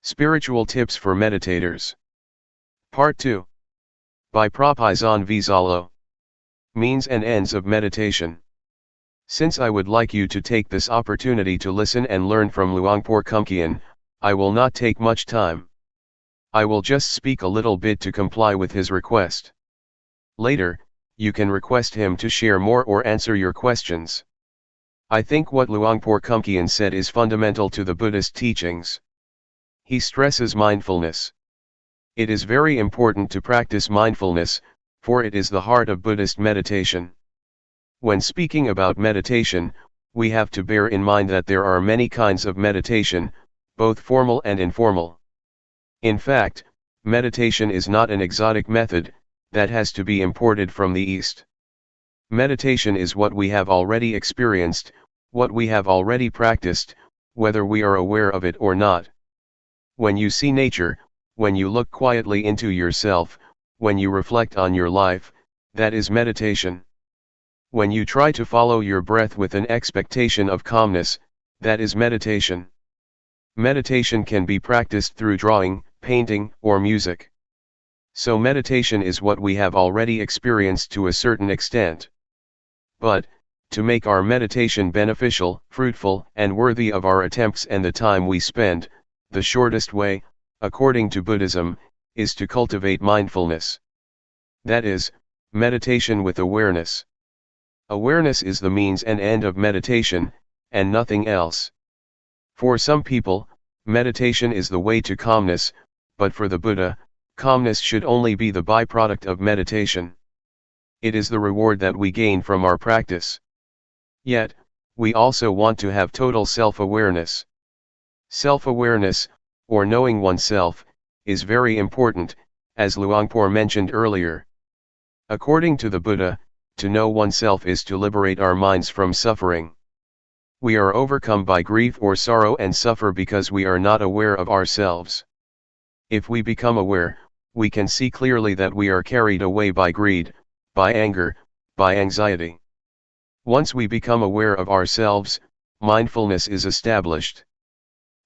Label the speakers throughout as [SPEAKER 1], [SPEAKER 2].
[SPEAKER 1] Spiritual Tips for Meditators. Part 2. By Propizan Vizalo. Means and Ends of Meditation. Since I would like you to take this opportunity to listen and learn from Luangpor Teean, I will not take much time. I will just speak a little bit to comply with his request. Later, you can request him to share more or answer your questions. I think what Luangpor Teean said is fundamental to the Buddhist teachings. He stresses mindfulness. It is very important to practice mindfulness, for it is the heart of Buddhist meditation. When speaking about meditation, we have to bear in mind that there are many kinds of meditation, both formal and informal. In fact, meditation is not an exotic method that has to be imported from the East. Meditation is what we have already experienced, what we have already practiced, whether we are aware of it or not. When you see nature, when you look quietly into yourself, when you reflect on your life, that is meditation. When you try to follow your breath with an expectation of calmness, that is meditation. Meditation can be practiced through drawing, painting, or music. So meditation is what we have already experienced to a certain extent. But, to make our meditation beneficial, fruitful, and worthy of our attempts and the time we spend, the shortest way, according to Buddhism, is to cultivate mindfulness. That is, meditation with awareness. Awareness is the means and end of meditation, and nothing else. For some people, meditation is the way to calmness, but for the Buddha, calmness should only be the byproduct of meditation. It is the reward that we gain from our practice. Yet, we also want to have total self-awareness. Self-awareness, or knowing oneself, is very important, as Luangpor mentioned earlier. According to the Buddha, to know oneself is to liberate our minds from suffering. We are overcome by grief or sorrow and suffer because we are not aware of ourselves. If we become aware, we can see clearly that we are carried away by greed, by anger, by anxiety. Once we become aware of ourselves, mindfulness is established.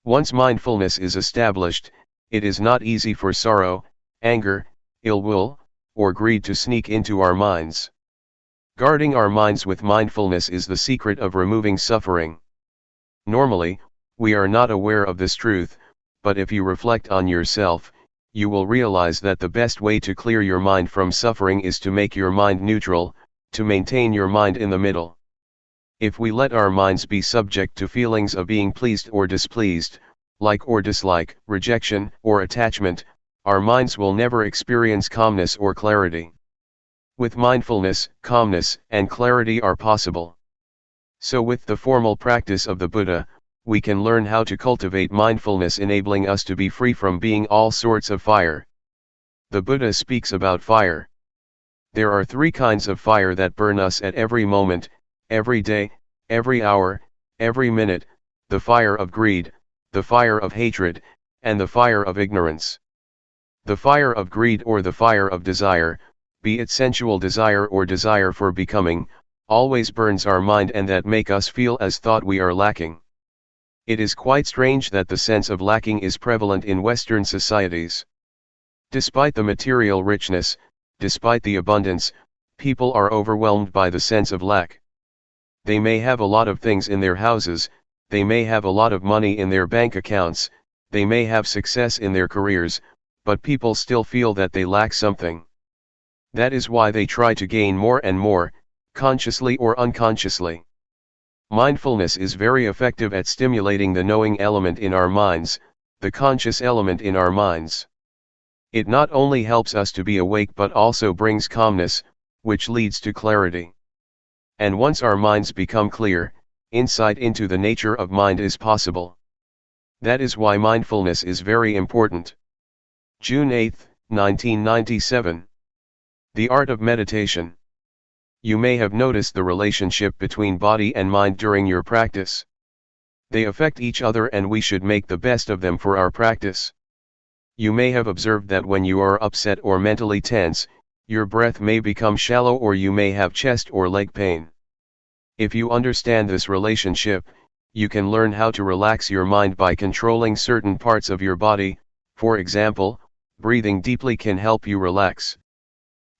[SPEAKER 1] Once mindfulness is established, it is not easy for sorrow, anger, ill will, or greed to sneak into our minds. Guarding our minds with mindfulness is the secret of removing suffering. Normally, we are not aware of this truth, but if you reflect on yourself, you will realize that the best way to clear your mind from suffering is to make your mind neutral, to maintain your mind in the middle. If we let our minds be subject to feelings of being pleased or displeased, like or dislike, rejection or attachment, our minds will never experience calmness or clarity. With mindfulness, calmness and clarity are possible. So with the formal practice of the Buddha, we can learn how to cultivate mindfulness, enabling us to be free from being all sorts of fire. The Buddha speaks about fire. There are three kinds of fire that burn us at every moment, every day, every hour, every minute: the fire of greed, the fire of hatred, and the fire of ignorance. The fire of greed or the fire of desire, be it sensual desire or desire for becoming, always burns our mind and that make us feel as thought we are lacking. It is quite strange that the sense of lacking is prevalent in Western societies. Despite the material richness, despite the abundance, people are overwhelmed by the sense of lack. They may have a lot of things in their houses, they may have a lot of money in their bank accounts, they may have success in their careers, but people still feel that they lack something. That is why they try to gain more and more, consciously or unconsciously. Mindfulness is very effective at stimulating the knowing element in our minds, the conscious element in our minds. It not only helps us to be awake but also brings calmness, which leads to clarity. And once our minds become clear, insight into the nature of mind is possible. That is why mindfulness is very important. June 8, 1997. The Art of Meditation. You may have noticed the relationship between body and mind during your practice. They affect each other and we should make the best of them for our practice. You may have observed that when you are upset or mentally tense, your breath may become shallow or you may have chest or leg pain. If you understand this relationship, you can learn how to relax your mind by controlling certain parts of your body. For example, breathing deeply can help you relax.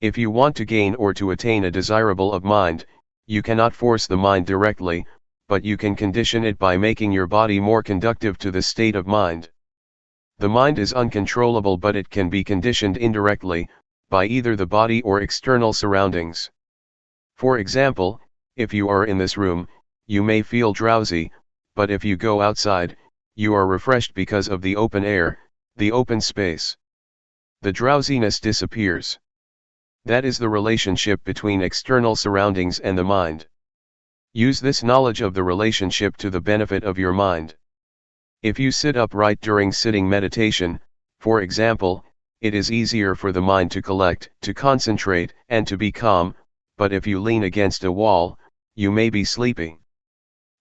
[SPEAKER 1] If you want to gain or to attain a desirable of mind, you cannot force the mind directly, but you can condition it by making your body more conducive to the state of mind. The mind is uncontrollable, but it can be conditioned indirectly, by either the body or external surroundings. For example, if you are in this room, you may feel drowsy, but if you go outside, you are refreshed because of the open air, the open space. The drowsiness disappears. That is the relationship between external surroundings and the mind. Use this knowledge of the relationship to the benefit of your mind. If you sit upright during sitting meditation, for example, it is easier for the mind to collect, to concentrate, and to be calm, but if you lean against a wall, you may be sleeping.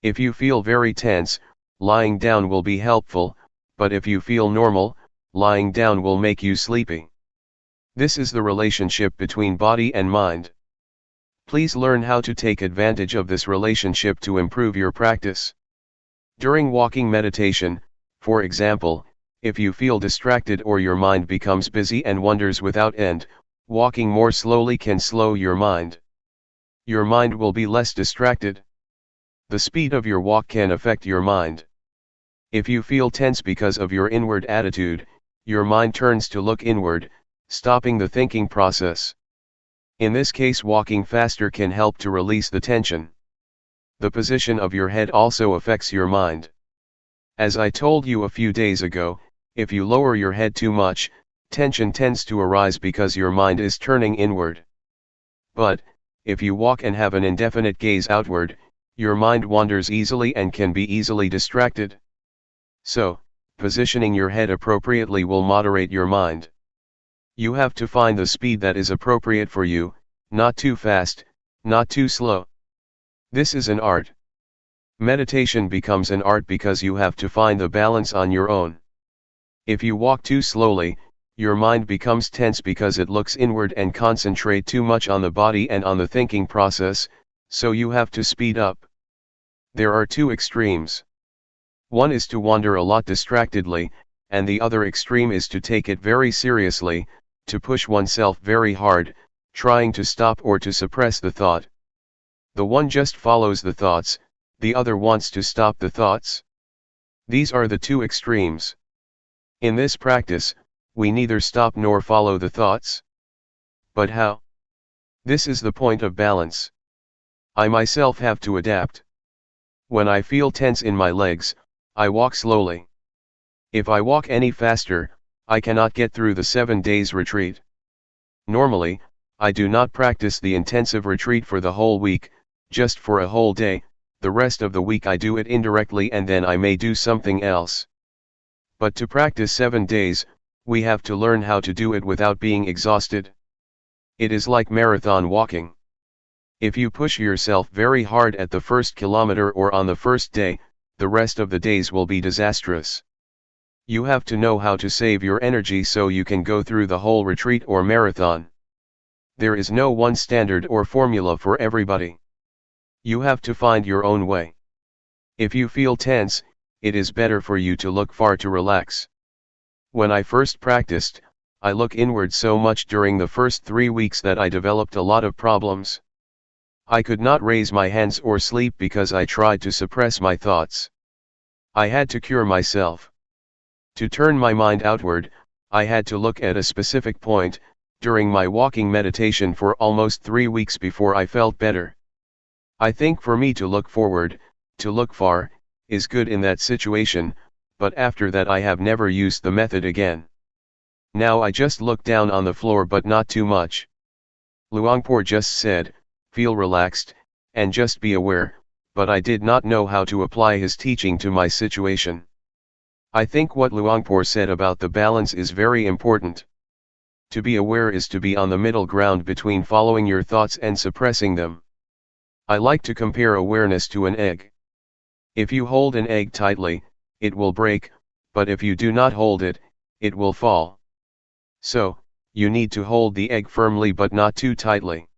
[SPEAKER 1] If you feel very tense, lying down will be helpful, but if you feel normal, lying down will make you sleepy. This is the relationship between body and mind. Please learn how to take advantage of this relationship to improve your practice. During walking meditation, for example, if you feel distracted or your mind becomes busy and wanders without end, walking more slowly can slow your mind. Your mind will be less distracted. The speed of your walk can affect your mind. If you feel tense because of your inward attitude, your mind turns to look inward, stopping the thinking process. In this case, walking faster can help to release the tension. The position of your head also affects your mind. As I told you a few days ago, if you lower your head too much, tension tends to arise because your mind is turning inward. But, if you walk and have an indefinite gaze outward, your mind wanders easily and can be easily distracted. So, positioning your head appropriately will moderate your mind. You have to find the speed that is appropriate for you, not too fast, not too slow. This is an art. Meditation becomes an art because you have to find the balance on your own. If you walk too slowly, your mind becomes tense because it looks inward and concentrate too much on the body and on the thinking process, so you have to speed up. There are two extremes. One is to wander a lot distractedly, and the other extreme is to take it very seriously, to push oneself very hard, trying to stop or to suppress the thought. The one just follows the thoughts, the other wants to stop the thoughts. These are the two extremes. In this practice, we neither stop nor follow the thoughts. But how? This is the point of balance. I myself have to adapt. When I feel tense in my legs, I walk slowly. If I walk any faster, I cannot get through the 7 days retreat. Normally, I do not practice the intensive retreat for the whole week, just for a whole day. The rest of the week I do it indirectly and then I may do something else. But to practice 7 days, we have to learn how to do it without being exhausted. It is like marathon walking. If you push yourself very hard at the first kilometer or on the first day, the rest of the days will be disastrous. You have to know how to save your energy so you can go through the whole retreat or marathon. There is no one standard or formula for everybody. You have to find your own way. If you feel tense, it is better for you to look far to relax. When I first practiced, I looked inward so much during the first 3 weeks that I developed a lot of problems. I could not raise my hands or sleep because I tried to suppress my thoughts. I had to cure myself. To turn my mind outward, I had to look at a specific point, during my walking meditation for almost 3 weeks before I felt better. I think for me to look forward, to look far, is good in that situation, but after that I have never used the method again. Now I just look down on the floor but not too much. Luangpor just said, feel relaxed, and just be aware, but I did not know how to apply his teaching to my situation. I think what Luangpor said about the balance is very important. To be aware is to be on the middle ground between following your thoughts and suppressing them. I like to compare awareness to an egg. If you hold an egg tightly, it will break, but if you do not hold it, it will fall. So, you need to hold the egg firmly but not too tightly.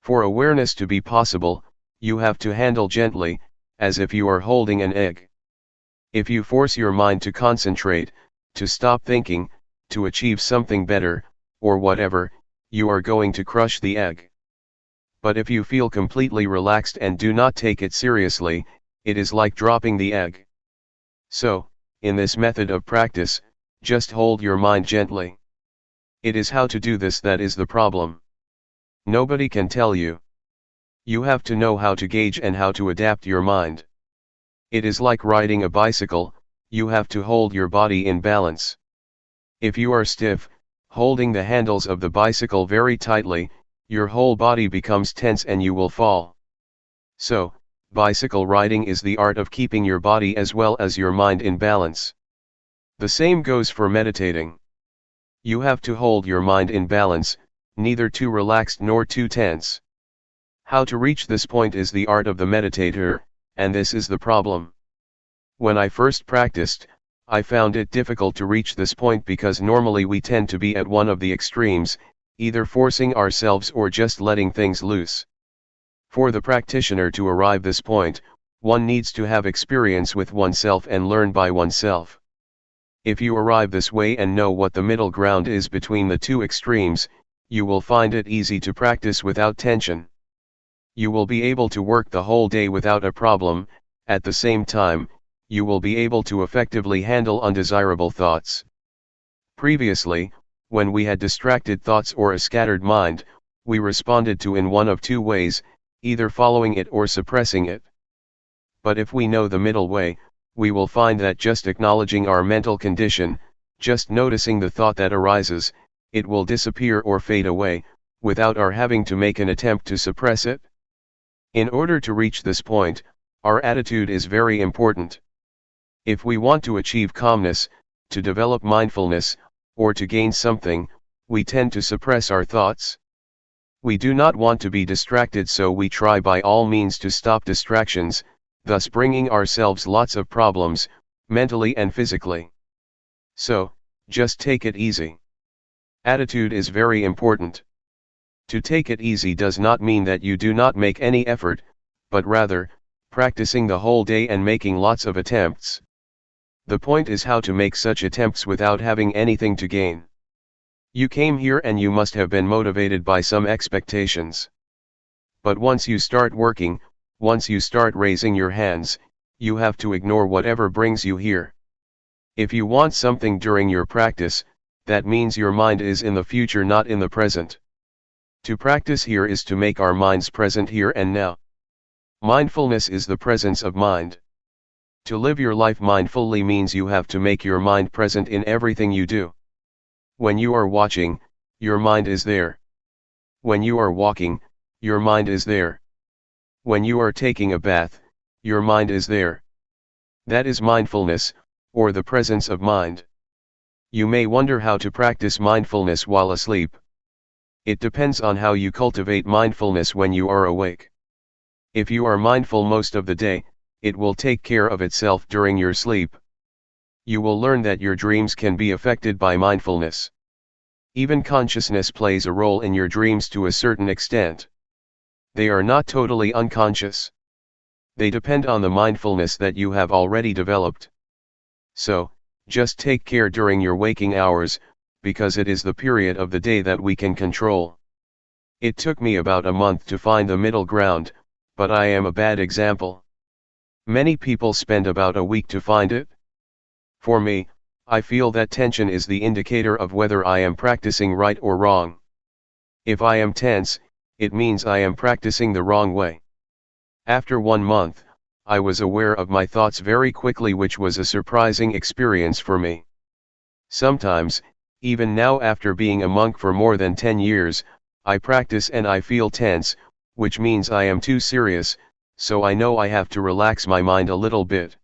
[SPEAKER 1] For awareness to be possible, you have to handle gently, as if you are holding an egg. If you force your mind to concentrate, to stop thinking, to achieve something better, or whatever, you are going to crush the egg. But if you feel completely relaxed and do not take it seriously, it is like dropping the egg. So, in this method of practice, just hold your mind gently. It is how to do this that is the problem. Nobody can tell you. You have to know how to gauge and how to adapt your mind. It is like riding a bicycle, you have to hold your body in balance. If you are stiff, holding the handles of the bicycle very tightly, your whole body becomes tense and you will fall. So, bicycle riding is the art of keeping your body as well as your mind in balance. The same goes for meditating. You have to hold your mind in balance, neither too relaxed nor too tense. How to reach this point is the art of the meditator, and this is the problem. When I first practiced, I found it difficult to reach this point because normally we tend to be at one of the extremes, either forcing ourselves or just letting things loose. For the practitioner to arrive this point, one needs to have experience with oneself and learn by oneself. If you arrive this way and know what the middle ground is between the two extremes, you will find it easy to practice without tension. You will be able to work the whole day without a problem. At the same time, you will be able to effectively handle undesirable thoughts. Previously, when we had distracted thoughts or a scattered mind, we responded to in one of two ways, either following it or suppressing it. But if we know the middle way, we will find that just acknowledging our mental condition, just noticing the thought that arises, it will disappear or fade away, without our having to make an attempt to suppress it. In order to reach this point, our attitude is very important. If we want to achieve calmness, to develop mindfulness, or to gain something, we tend to suppress our thoughts. We do not want to be distracted, so we try by all means to stop distractions, thus bringing ourselves lots of problems, mentally and physically. So, just take it easy. Attitude is very important. To take it easy does not mean that you do not make any effort, but rather, practicing the whole day and making lots of attempts. The point is how to make such attempts without having anything to gain. You came here and you must have been motivated by some expectations. But once you start working, once you start raising your hands, you have to ignore whatever brings you here. If you want something during your practice, that means your mind is in the future, not in the present. To practice here is to make our minds present here and now. Mindfulness is the presence of mind. To live your life mindfully means you have to make your mind present in everything you do. When you are watching, your mind is there. When you are walking, your mind is there. When you are taking a bath, your mind is there. That is mindfulness, or the presence of mind. You may wonder how to practice mindfulness while asleep. It depends on how you cultivate mindfulness when you are awake. If you are mindful most of the day, it will take care of itself during your sleep. You will learn that your dreams can be affected by mindfulness. Even consciousness plays a role in your dreams to a certain extent. They are not totally unconscious. They depend on the mindfulness that you have already developed. So, just take care during your waking hours, because it is the period of the day that we can control. It took me about a month to find the middle ground, but I am a bad example. Many people spend about a week to find it. For me, I feel that tension is the indicator of whether I am practicing right or wrong. If I am tense, it means I am practicing the wrong way. After 1 month, I was aware of my thoughts very quickly, which was a surprising experience for me. Sometimes, even now after being a monk for more than 10 years, I practice and I feel tense, which means I am too serious, so I know I have to relax my mind a little bit.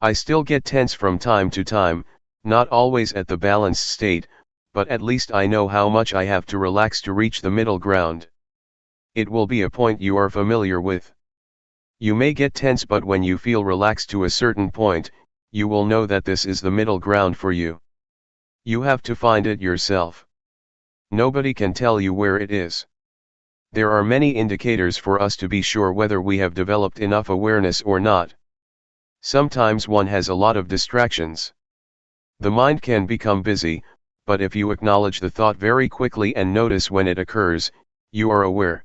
[SPEAKER 1] I still get tense from time to time, not always at the balanced state, but at least I know how much I have to relax to reach the middle ground. It will be a point you are familiar with. You may get tense, but when you feel relaxed to a certain point, you will know that this is the middle ground for you. You have to find it yourself. Nobody can tell you where it is. There are many indicators for us to be sure whether we have developed enough awareness or not. Sometimes one has a lot of distractions. The mind can become busy, but if you acknowledge the thought very quickly and notice when it occurs, you are aware.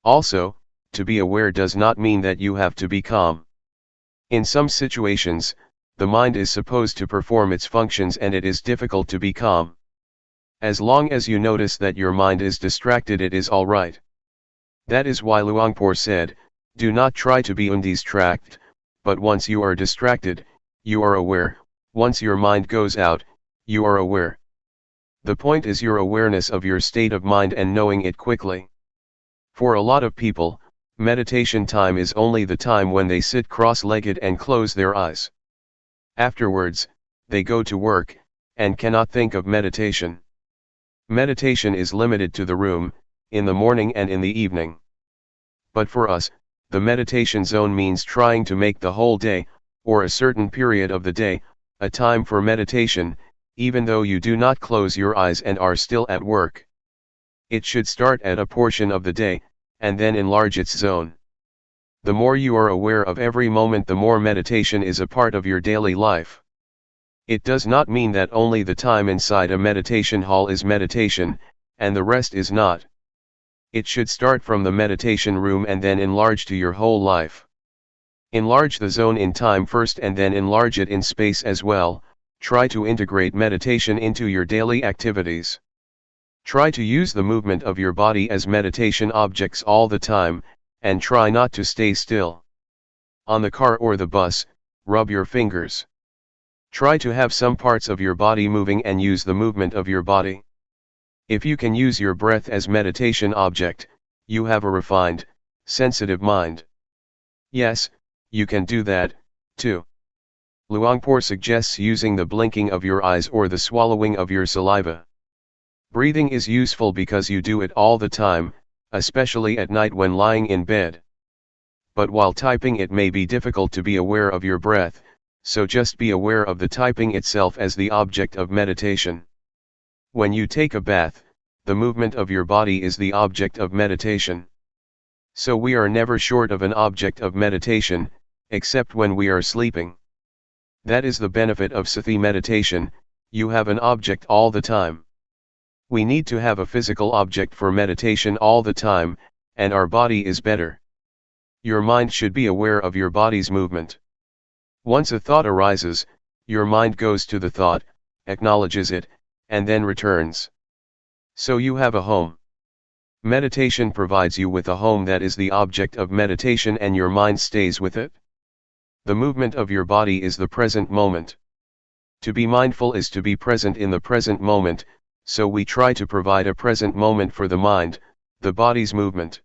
[SPEAKER 1] Also, to be aware does not mean that you have to be calm. In some situations, the mind is supposed to perform its functions and it is difficult to be calm. As long as you notice that your mind is distracted, it is all right. That is why Luangpor said, do not try to be undistracted, but once you are distracted, you are aware. Once your mind goes out, you are aware. The point is your awareness of your state of mind and knowing it quickly. For a lot of people, meditation time is only the time when they sit cross-legged and close their eyes. Afterwards, they go to work, and cannot think of meditation. Meditation is limited to the room, in the morning and in the evening. But for us, the meditation zone means trying to make the whole day, or a certain period of the day, a time for meditation, even though you do not close your eyes and are still at work. It should start at a portion of the day, and then enlarge its zone. The more you are aware of every moment, the more meditation is a part of your daily life. It does not mean that only the time inside a meditation hall is meditation, and the rest is not. It should start from the meditation room and then enlarge to your whole life. Enlarge the zone in time first and then enlarge it in space as well. Try to integrate meditation into your daily activities. Try to use the movement of your body as meditation objects all the time, and try not to stay still. On the car or the bus, rub your fingers. Try to have some parts of your body moving and use the movement of your body. If you can use your breath as meditation object, you have a refined, sensitive mind. Yes, you can do that, too. Luangpor suggests using the blinking of your eyes or the swallowing of your saliva. Breathing is useful because you do it all the time, especially at night when lying in bed. But while typing, it may be difficult to be aware of your breath, so just be aware of the typing itself as the object of meditation. When you take a bath, the movement of your body is the object of meditation. So we are never short of an object of meditation, except when we are sleeping. That is the benefit of Sathi meditation, you have an object all the time. We need to have a physical object for meditation all the time, and our body is better. Your mind should be aware of your body's movement. Once a thought arises, your mind goes to the thought, acknowledges it, and then returns. So you have a home. Meditation provides you with a home that is the object of meditation and your mind stays with it. The movement of your body is the present moment. To be mindful is to be present in the present moment, so we try to provide a present moment for the mind, the body's movement.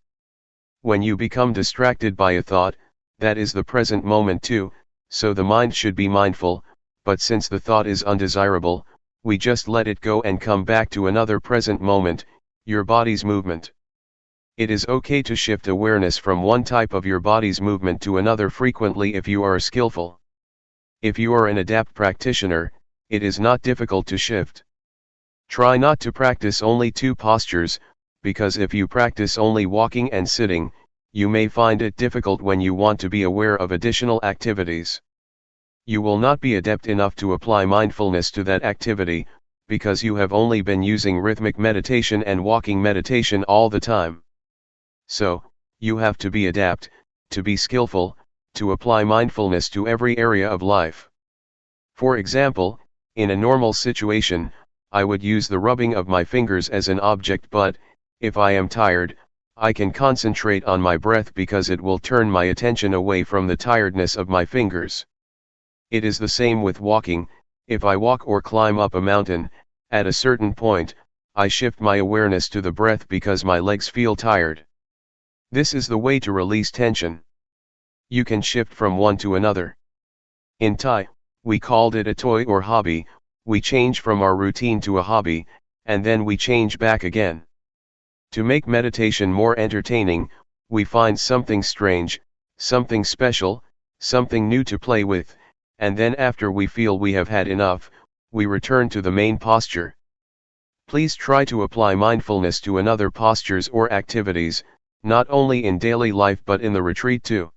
[SPEAKER 1] When you become distracted by a thought, that is the present moment too, so the mind should be mindful, but since the thought is undesirable, we just let it go and come back to another present moment, your body's movement. It is okay to shift awareness from one type of your body's movement to another frequently if you are skillful. If you are an adept practitioner, it is not difficult to shift. Try not to practice only two postures, because if you practice only walking and sitting, you may find it difficult when you want to be aware of additional activities. You will not be adept enough to apply mindfulness to that activity, because you have only been using rhythmic meditation and walking meditation all the time. So, you have to be adept, to be skillful, to apply mindfulness to every area of life. For example, in a normal situation, I would use the rubbing of my fingers as an object, but, if I am tired, I can concentrate on my breath because it will turn my attention away from the tiredness of my fingers. It is the same with walking. If I walk or climb up a mountain, at a certain point, I shift my awareness to the breath because my legs feel tired. This is the way to release tension. You can shift from one to another. In Thai, we called it a toy or hobby. We change from our routine to a hobby, and then we change back again. To make meditation more entertaining, we find something strange, something special, something new to play with, and then after we feel we have had enough, we return to the main posture. Please try to apply mindfulness to another postures or activities, not only in daily life but in the retreat too.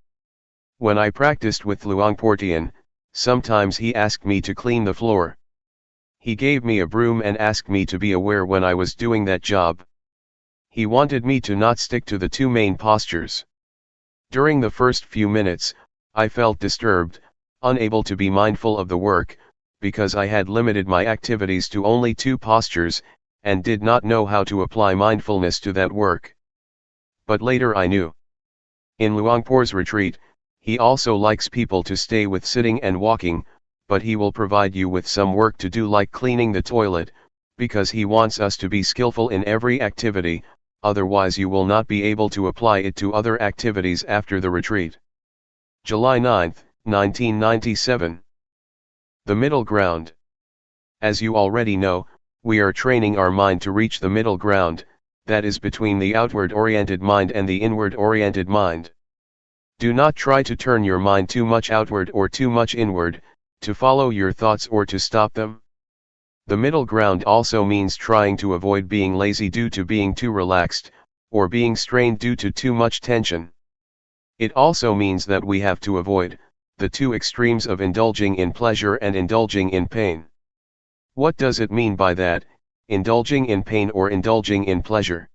[SPEAKER 1] When I practiced with Luangpor Teean, sometimes he asked me to clean the floor. He gave me a broom and asked me to be aware when I was doing that job. He wanted me to not stick to the two main postures. During the first few minutes, I felt disturbed, unable to be mindful of the work, because I had limited my activities to only two postures, and did not know how to apply mindfulness to that work. But later I knew. In Luangpor's retreat, he also likes people to stay with sitting and walking, but he will provide you with some work to do like cleaning the toilet, because he wants us to be skillful in every activity, otherwise you will not be able to apply it to other activities after the retreat. July 9, 1997. The middle ground. As you already know, we are training our mind to reach the middle ground, that is between the outward-oriented mind and the inward-oriented mind. Do not try to turn your mind too much outward or too much inward, to follow your thoughts or to stop them. The middle ground also means trying to avoid being lazy due to being too relaxed, or being strained due to too much tension. It also means that we have to avoid the two extremes of indulging in pleasure and indulging in pain. What does it mean by that, indulging in pain or indulging in pleasure?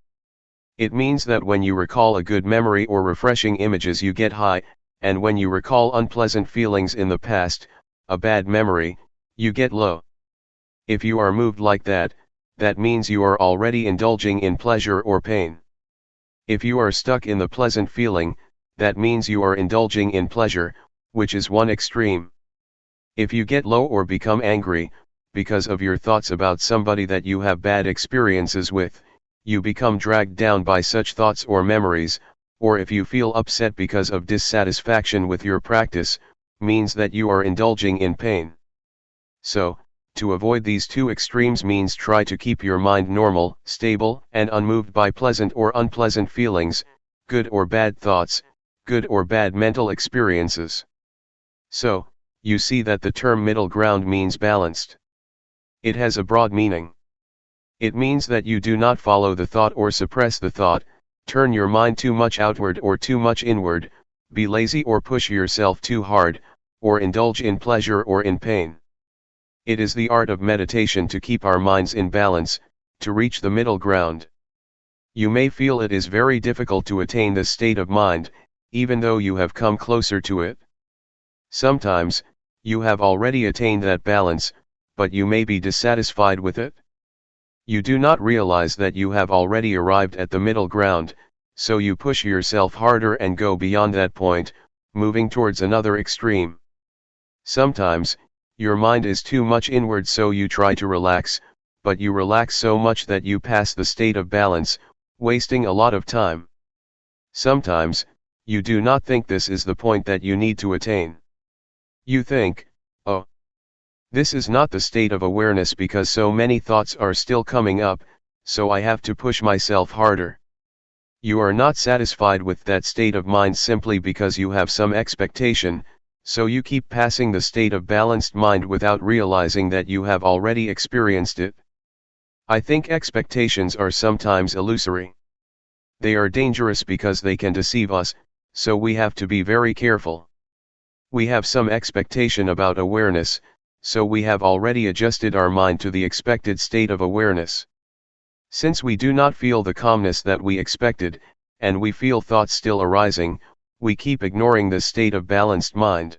[SPEAKER 1] It means that when you recall a good memory or refreshing images you get high, and when you recall unpleasant feelings in the past, a bad memory, you get low. If you are moved like that, that means you are already indulging in pleasure or pain. If you are stuck in the pleasant feeling, that means you are indulging in pleasure, which is one extreme. If you get low or become angry, because of your thoughts about somebody that you have bad experiences with, you become dragged down by such thoughts or memories, or if you feel upset because of dissatisfaction with your practice, means that you are indulging in pain. So, to avoid these two extremes means try to keep your mind normal, stable, and unmoved by pleasant or unpleasant feelings, good or bad thoughts, good or bad mental experiences. So, you see that the term middle ground means balanced. It has a broad meaning. It means that you do not follow the thought or suppress the thought, turn your mind too much outward or too much inward, be lazy or push yourself too hard, or indulge in pleasure or in pain. It is the art of meditation to keep our minds in balance, to reach the middle ground. You may feel it is very difficult to attain this state of mind, even though you have come closer to it. Sometimes, you have already attained that balance, but you may be dissatisfied with it. You do not realize that you have already arrived at the middle ground, so you push yourself harder and go beyond that point, moving towards another extreme. Sometimes, your mind is too much inward so you try to relax, but you relax so much that you pass the state of balance, wasting a lot of time. Sometimes, you do not think this is the point that you need to attain. You think, oh, this is not the state of awareness because so many thoughts are still coming up, so I have to push myself harder. You are not satisfied with that state of mind simply because you have some expectation, so you keep passing the state of balanced mind without realizing that you have already experienced it. I think expectations are sometimes illusory. They are dangerous because they can deceive us, so we have to be very careful. We have some expectation about awareness, so we have already adjusted our mind to the expected state of awareness. Since we do not feel the calmness that we expected, and we feel thoughts still arising, we keep ignoring this state of balanced mind.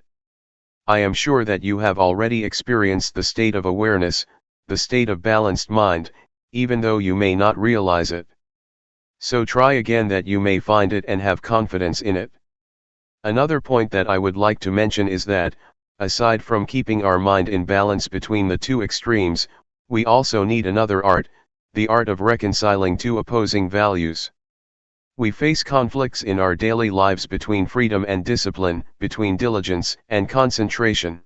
[SPEAKER 1] I am sure that you have already experienced the state of awareness, the state of balanced mind, even though you may not realize it. So try again that you may find it and have confidence in it. Another point that I would like to mention is that, aside from keeping our mind in balance between the two extremes, we also need another art, the art of reconciling two opposing values. We face conflicts in our daily lives between freedom and discipline, between diligence and concentration.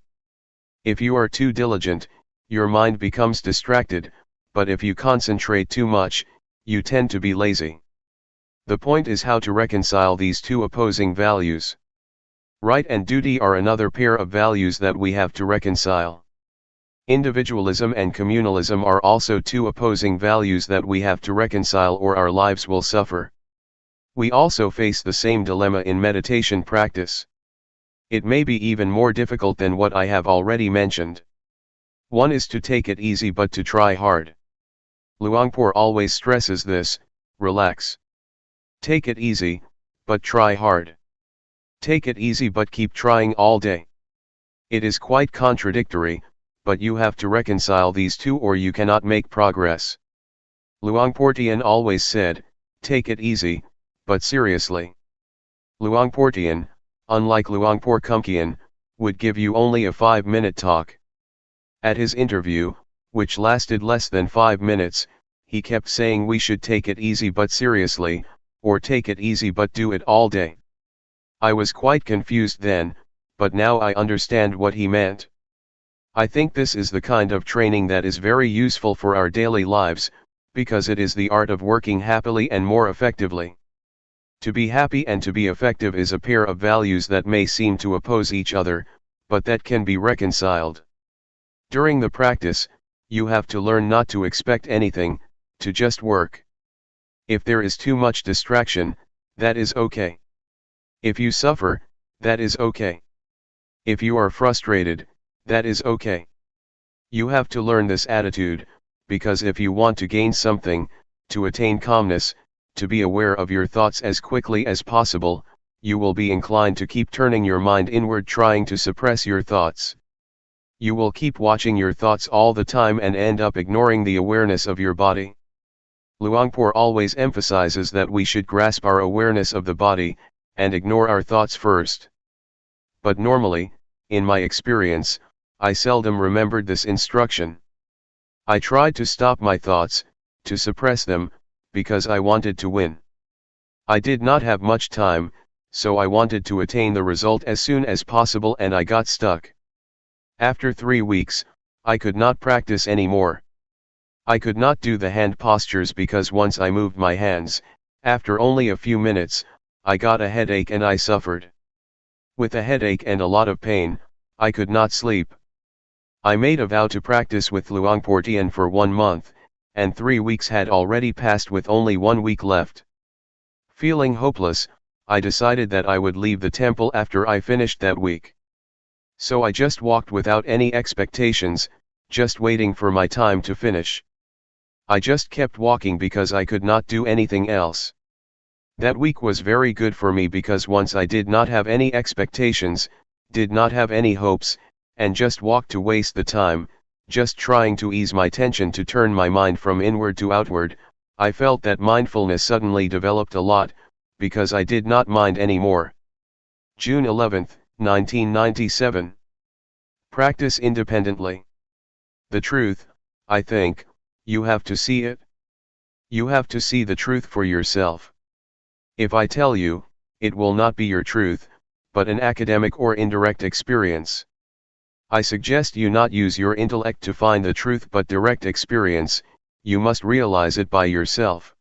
[SPEAKER 1] If you are too diligent, your mind becomes distracted, but if you concentrate too much, you tend to be lazy. The point is how to reconcile these two opposing values. Right and duty are another pair of values that we have to reconcile. Individualism and communalism are also two opposing values that we have to reconcile, or our lives will suffer. We also face the same dilemma in meditation practice. It may be even more difficult than what I have already mentioned. One is to take it easy but to try hard. Luangpor always stresses this: relax. Take it easy, but try hard. Take it easy but keep trying all day. It is quite contradictory, but you have to reconcile these two or you cannot make progress. Luangpor Teean always said, take it easy, but seriously. Luangpor Teean, unlike Luangpor Teean, would give you only a 5-minute talk. At his interview, which lasted less than 5 minutes, he kept saying we should take it easy but seriously, or take it easy but do it all day. I was quite confused then, but now I understand what he meant. I think this is the kind of training that is very useful for our daily lives, because it is the art of working happily and more effectively. To be happy and to be effective is a pair of values that may seem to oppose each other, but that can be reconciled. During the practice, you have to learn not to expect anything, to just work. If there is too much distraction, that is okay. If you suffer, that is okay. If you are frustrated, that is okay. You have to learn this attitude, because if you want to gain something, to attain calmness, to be aware of your thoughts as quickly as possible, you will be inclined to keep turning your mind inward, trying to suppress your thoughts. You will keep watching your thoughts all the time and end up ignoring the awareness of your body. Luangpor always emphasizes that we should grasp our awareness of the body, and ignore our thoughts first. But normally, in my experience, I seldom remembered this instruction. I tried to stop my thoughts, to suppress them, because I wanted to win. I did not have much time, so I wanted to attain the result as soon as possible and I got stuck. After 3 weeks, I could not practice anymore. I could not do the hand postures because once I moved my hands, after only a few minutes, I got a headache and I suffered. With a headache and a lot of pain, I could not sleep. I made a vow to practice with Luangpor Teean for 1 month, and 3 weeks had already passed with only 1 week left. Feeling hopeless, I decided that I would leave the temple after I finished that week. So I just walked without any expectations, just waiting for my time to finish. I just kept walking because I could not do anything else. That week was very good for me because once I did not have any expectations, did not have any hopes, and just walked to waste the time, just trying to ease my tension to turn my mind from inward to outward, I felt that mindfulness suddenly developed a lot, because I did not mind anymore. June 11, 1997. Practice independently. The truth, I think, you have to see it. You have to see the truth for yourself. If I tell you, it will not be your truth, but an academic or indirect experience. I suggest you not use your intellect to find the truth but direct experience, you must realize it by yourself.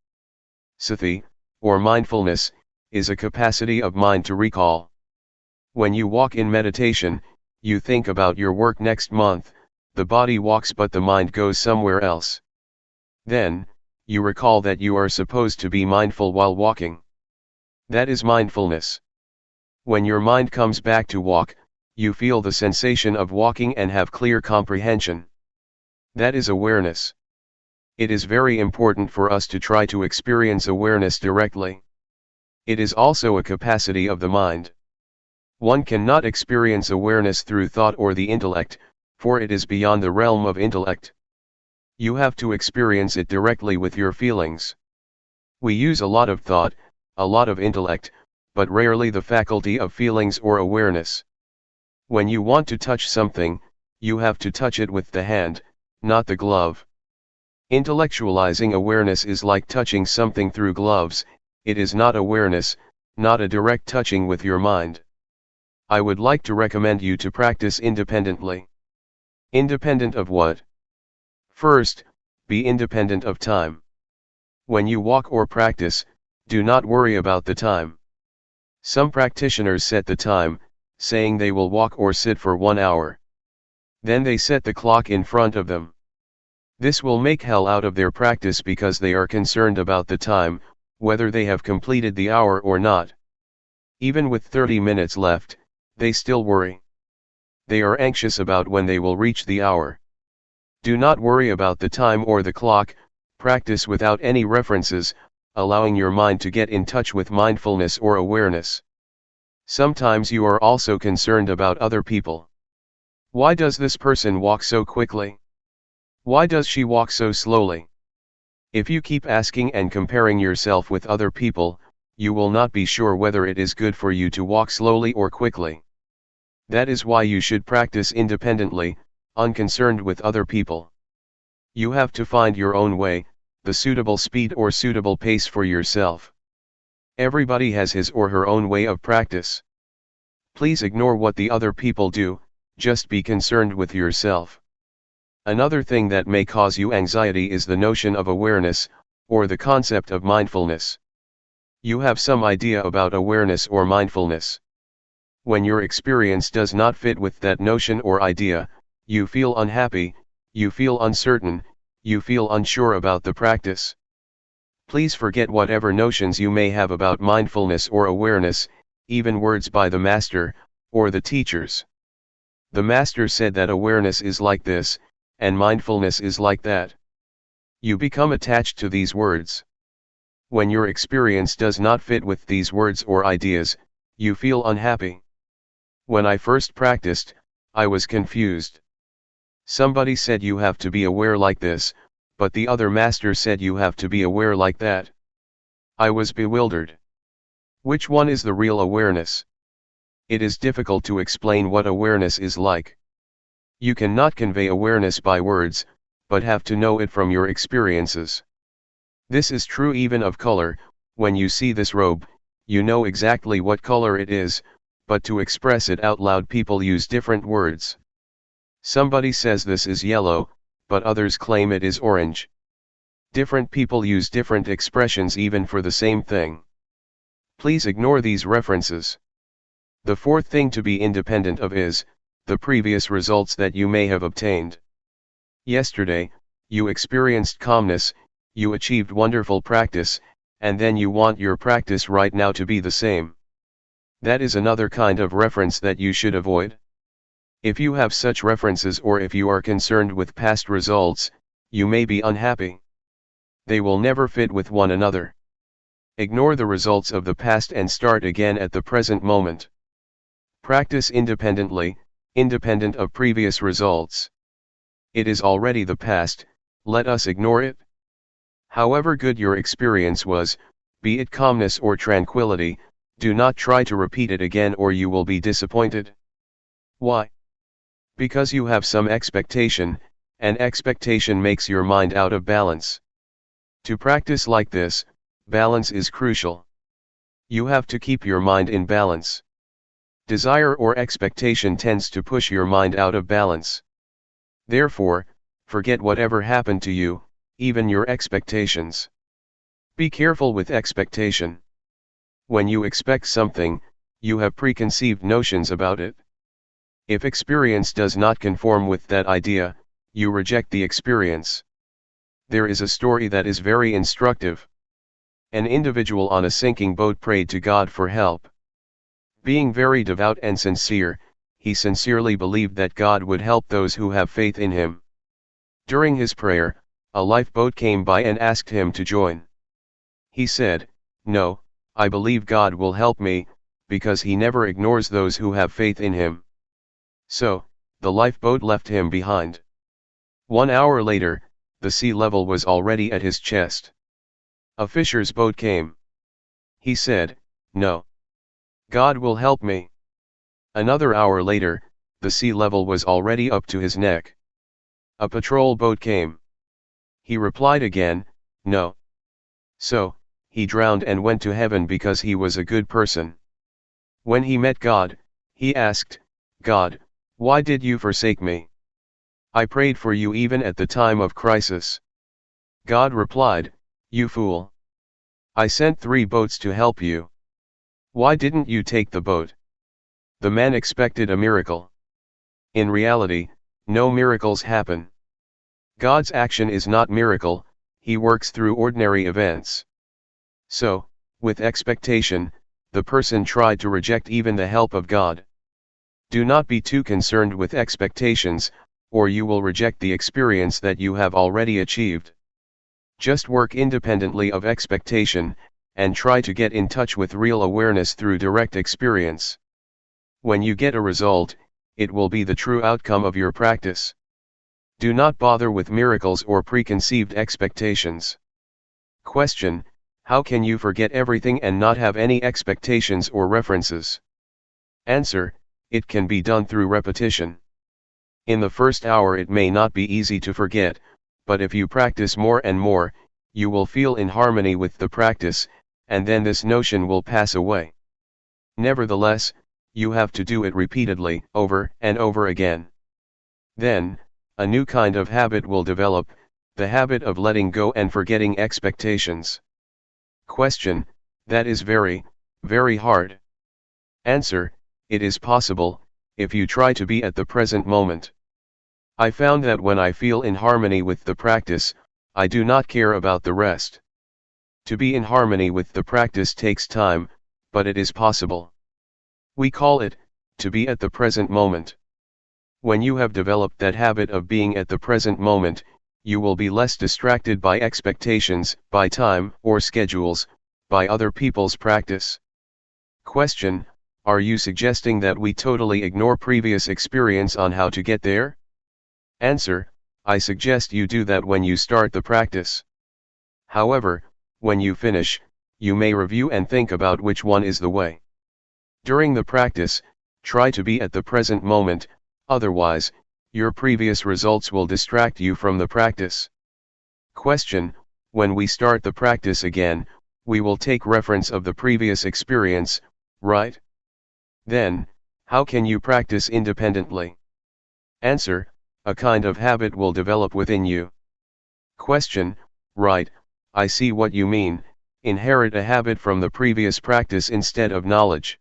[SPEAKER 1] Sati, or mindfulness, is a capacity of mind to recall. When you walk in meditation, you think about your work next month, the body walks but the mind goes somewhere else. Then, you recall that you are supposed to be mindful while walking. That is mindfulness. When your mind comes back to walk, you feel the sensation of walking and have clear comprehension. That is awareness. It is very important for us to try to experience awareness directly. It is also a capacity of the mind. One cannot experience awareness through thought or the intellect, for it is beyond the realm of intellect. You have to experience it directly with your feelings. We use a lot of thought, a lot of intellect, but rarely the faculty of feelings or awareness. When you want to touch something, you have to touch it with the hand, not the glove. Intellectualizing awareness is like touching something through gloves, it is not awareness, not a direct touching with your mind. I would like to recommend you to practice independently. Independent of what? First, be independent of time. When you walk or practice, do not worry about the time. Some practitioners set the time, saying they will walk or sit for 1 hour. Then they set the clock in front of them. This will make hell out of their practice because they are concerned about the time, whether they have completed the hour or not. Even with 30 minutes left, they still worry. They are anxious about when they will reach the hour. Do not worry about the time or the clock, practice without any references, allowing your mind to get in touch with mindfulness or awareness. Sometimes you are also concerned about other people. Why does this person walk so quickly? Why does she walk so slowly? If you keep asking and comparing yourself with other people, you will not be sure whether it is good for you to walk slowly or quickly. That is why you should practice independently, unconcerned with other people. You have to find your own way, the suitable speed or suitable pace for yourself. Everybody has his or her own way of practice. Please ignore what the other people do, just be concerned with yourself. Another thing that may cause you anxiety is the notion of awareness, or the concept of mindfulness. You have some idea about awareness or mindfulness. When your experience does not fit with that notion or idea, you feel unhappy, you feel uncertain, you feel unsure about the practice. Please forget whatever notions you may have about mindfulness or awareness, even words by the master, or the teachers. The master said that awareness is like this, and mindfulness is like that. You become attached to these words. When your experience does not fit with these words or ideas, you feel unhappy. When I first practiced, I was confused. Somebody said you have to be aware like this, but the other master said you have to be aware like that. I was bewildered. Which one is the real awareness? It is difficult to explain what awareness is like. You cannot convey awareness by words, but have to know it from your experiences. This is true even of color. When you see this robe, you know exactly what color it is, but to express it out loud people use different words. Somebody says this is yellow, but others claim it is orange. Different people use different expressions even for the same thing. Please ignore these references. The fourth thing to be independent of is the previous results that you may have obtained. Yesterday, you experienced calmness, you achieved wonderful practice, and then you want your practice right now to be the same. That is another kind of reference that you should avoid. If you have such references or if you are concerned with past results, you may be unhappy. They will never fit with one another. Ignore the results of the past and start again at the present moment. Practice independently, independent of previous results. It is already the past, let us ignore it. However good your experience was, be it calmness or tranquility, do not try to repeat it again or you will be disappointed. Why? Because you have some expectation, and expectation makes your mind out of balance. To practice like this, balance is crucial. You have to keep your mind in balance. Desire or expectation tends to push your mind out of balance. Therefore, forget whatever happened to you, even your expectations. Be careful with expectation. When you expect something, you have preconceived notions about it. If experience does not conform with that idea, you reject the experience. There is a story that is very instructive. An individual on a sinking boat prayed to God for help. Being very devout and sincere, he sincerely believed that God would help those who have faith in him. During his prayer, a lifeboat came by and asked him to join. He said, "No, I believe God will help me, because he never ignores those who have faith in him." So, the lifeboat left him behind. 1 hour later, the sea level was already at his chest. A fisher's boat came. He said, "No. God will help me." Another hour later, the sea level was already up to his neck. A patrol boat came. He replied again, "No." So, he drowned and went to heaven because he was a good person. When he met God, he asked, "God, why did you forsake me? I prayed for you even at the time of crisis." God replied, "You fool. I sent 3 boats to help you. Why didn't you take the boat?" The man expected a miracle. In reality, no miracles happen. God's action is not miracle, he works through ordinary events. So, with expectation, the person tried to reject even the help of God. Do not be too concerned with expectations, or you will reject the experience that you have already achieved. Just work independently of expectation, and try to get in touch with real awareness through direct experience. When you get a result, it will be the true outcome of your practice. Do not bother with miracles or preconceived expectations. Question: how can you forget everything and not have any expectations or references? Answer: it can be done through repetition. In the first hour it may not be easy to forget, but if you practice more and more, you will feel in harmony with the practice, and then this notion will pass away. Nevertheless, you have to do it repeatedly, over and over again. Then, a new kind of habit will develop, the habit of letting go and forgetting expectations. Question: that is very, very hard. Answer: it is possible, if you try to be at the present moment. I found that when I feel in harmony with the practice, I do not care about the rest. To be in harmony with the practice takes time, but it is possible. We call it, to be at the present moment. When you have developed that habit of being at the present moment, you will be less distracted by expectations, by time or schedules, by other people's practice. Question: are you suggesting that we totally ignore previous experience on how to get there? Answer: I suggest you do that when you start the practice. However, when you finish, you may review and think about which one is the way. During the practice, try to be at the present moment, otherwise, your previous results will distract you from the practice. Question: when we start the practice again, we will take reference of the previous experience, right? Then, how can you practice independently? Answer: a kind of habit will develop within you. Question: right, I see what you mean, inherit a habit from the previous practice instead of knowledge.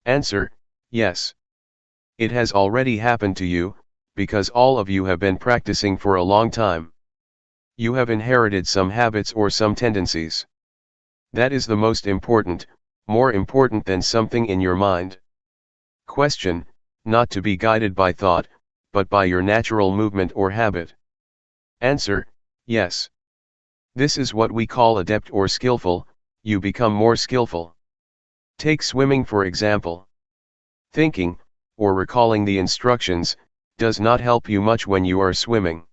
[SPEAKER 1] Answer: yes. It has already happened to you, because all of you have been practicing for a long time. You have inherited some habits or some tendencies. That is the most important, more important than something in your mind. Question: not to be guided by thought, but by your natural movement or habit. Answer: yes. This is what we call adept or skillful, you become more skillful. Take swimming for example. Thinking, or recalling the instructions, does not help you much when you are swimming.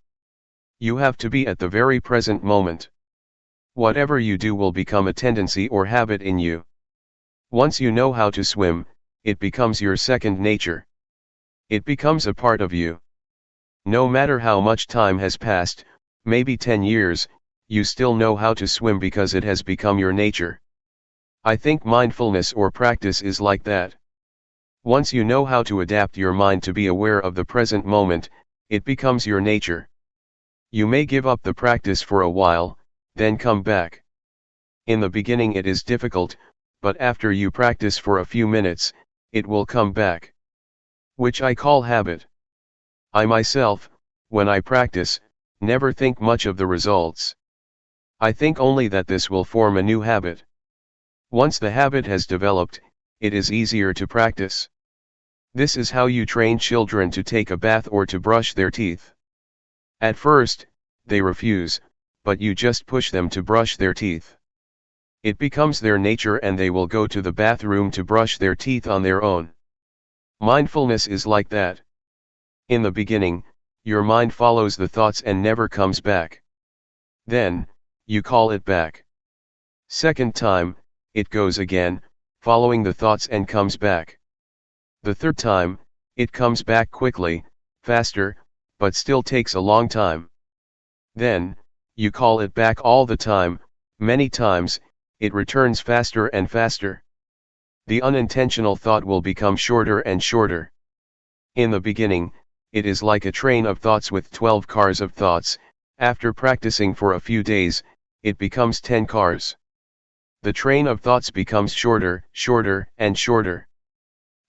[SPEAKER 1] You have to be at the very present moment. Whatever you do will become a tendency or habit in you. Once you know how to swim, it becomes your second nature. It becomes a part of you. No matter how much time has passed, maybe 10 years, you still know how to swim because it has become your nature. I think mindfulness or practice is like that. Once you know how to adapt your mind to be aware of the present moment, it becomes your nature. You may give up the practice for a while, then come back. In the beginning it is difficult, but after you practice for a few minutes, it will come back. Which I call habit. I myself, when I practice, never think much of the results. I think only that this will form a new habit. Once the habit has developed, it is easier to practice. This is how you train children to take a bath or to brush their teeth. At first, they refuse, but you just push them to brush their teeth. It becomes their nature and they will go to the bathroom to brush their teeth on their own. Mindfulness is like that. In the beginning, your mind follows the thoughts and never comes back. Then, you call it back. Second time, it goes again, following the thoughts and comes back. The third time, it comes back quickly, faster, but still takes a long time. Then, you call it back all the time, many times, it returns faster and faster. The unintentional thought will become shorter and shorter. In the beginning, it is like a train of thoughts with 12 cars of thoughts. After practicing for a few days, it becomes 10 cars. The train of thoughts becomes shorter, shorter, and shorter.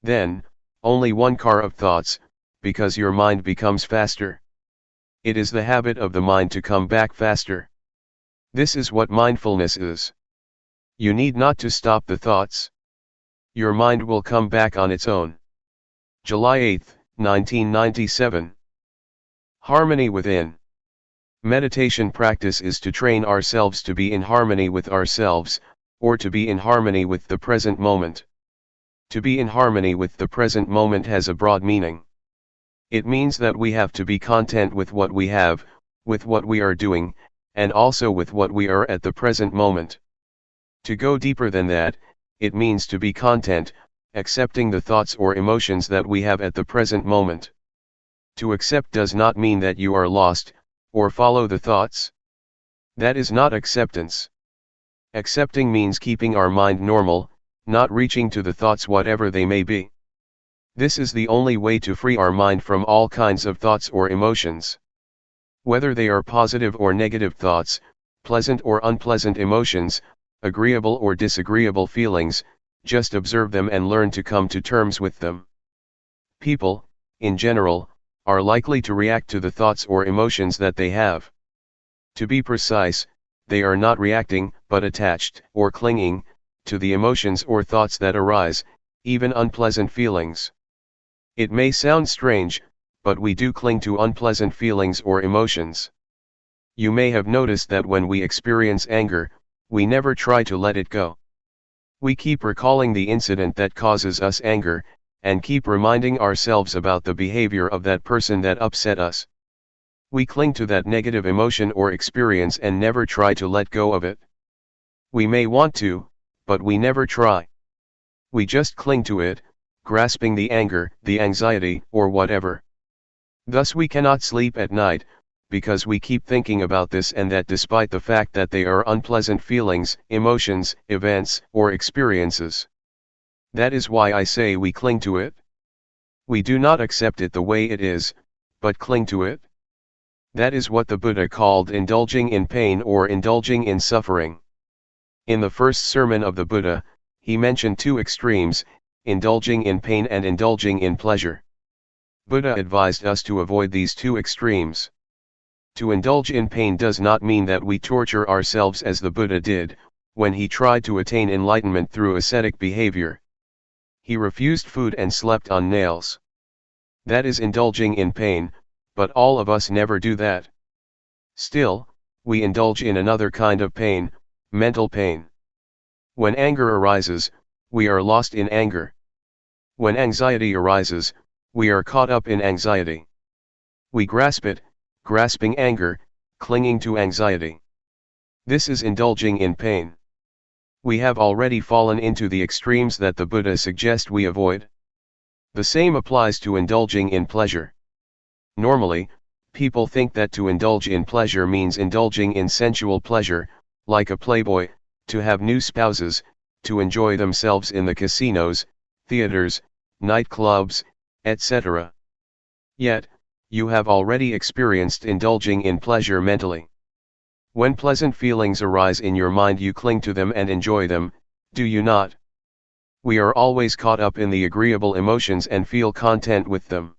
[SPEAKER 1] Then, only one car of thoughts, because your mind becomes faster. It is the habit of the mind to come back faster. This is what mindfulness is. You need not to stop the thoughts. Your mind will come back on its own. July 8, 1997. Harmony within. Meditation practice is to train ourselves to be in harmony with ourselves, or to be in harmony with the present moment. To be in harmony with the present moment has a broad meaning. It means that we have to be content with what we have, with what we are doing, and also with what we are at the present moment. To go deeper than that, it means to be content, accepting the thoughts or emotions that we have at the present moment. To accept does not mean that you are lost, or follow the thoughts. That is not acceptance. Accepting means keeping our mind normal, not reaching to the thoughts whatever they may be. This is the only way to free our mind from all kinds of thoughts or emotions. Whether they are positive or negative thoughts, pleasant or unpleasant emotions, agreeable or disagreeable feelings, just observe them and learn to come to terms with them. People, in general, are likely to react to the thoughts or emotions that they have. To be precise, they are not reacting, but attached, or clinging, to the emotions or thoughts that arise, even unpleasant feelings. It may sound strange, but we do cling to unpleasant feelings or emotions. You may have noticed that when we experience anger, we never try to let it go. We keep recalling the incident that causes us anger, and keep reminding ourselves about the behavior of that person that upset us. We cling to that negative emotion or experience and never try to let go of it. We may want to, but we never try. We just cling to it, grasping the anger, the anxiety, or whatever. Thus we cannot sleep at night, because we keep thinking about this and that despite the fact that they are unpleasant feelings, emotions, events, or experiences. That is why I say we cling to it. We do not accept it the way it is, but cling to it. That is what the Buddha called indulging in pain or indulging in suffering. In the first sermon of the Buddha, he mentioned two extremes, indulging in pain and indulging in pleasure. Buddha advised us to avoid these two extremes. To indulge in pain does not mean that we torture ourselves as the Buddha did, when he tried to attain enlightenment through ascetic behavior. He refused food and slept on nails. That is indulging in pain, but all of us never do that. Still, we indulge in another kind of pain, mental pain. When anger arises, we are lost in anger. When anxiety arises, we are caught up in anxiety. We grasp it, grasping anger, clinging to anxiety. This is indulging in pain. We have already fallen into the extremes that the Buddha suggests we avoid. The same applies to indulging in pleasure. Normally, people think that to indulge in pleasure means indulging in sensual pleasure, like a playboy, to have new spouses, to enjoy themselves in the casinos, theaters, nightclubs, etc. Yet, you have already experienced indulging in pleasure mentally. When pleasant feelings arise in your mind, you cling to them and enjoy them, do you not? We are always caught up in the agreeable emotions and feel content with them.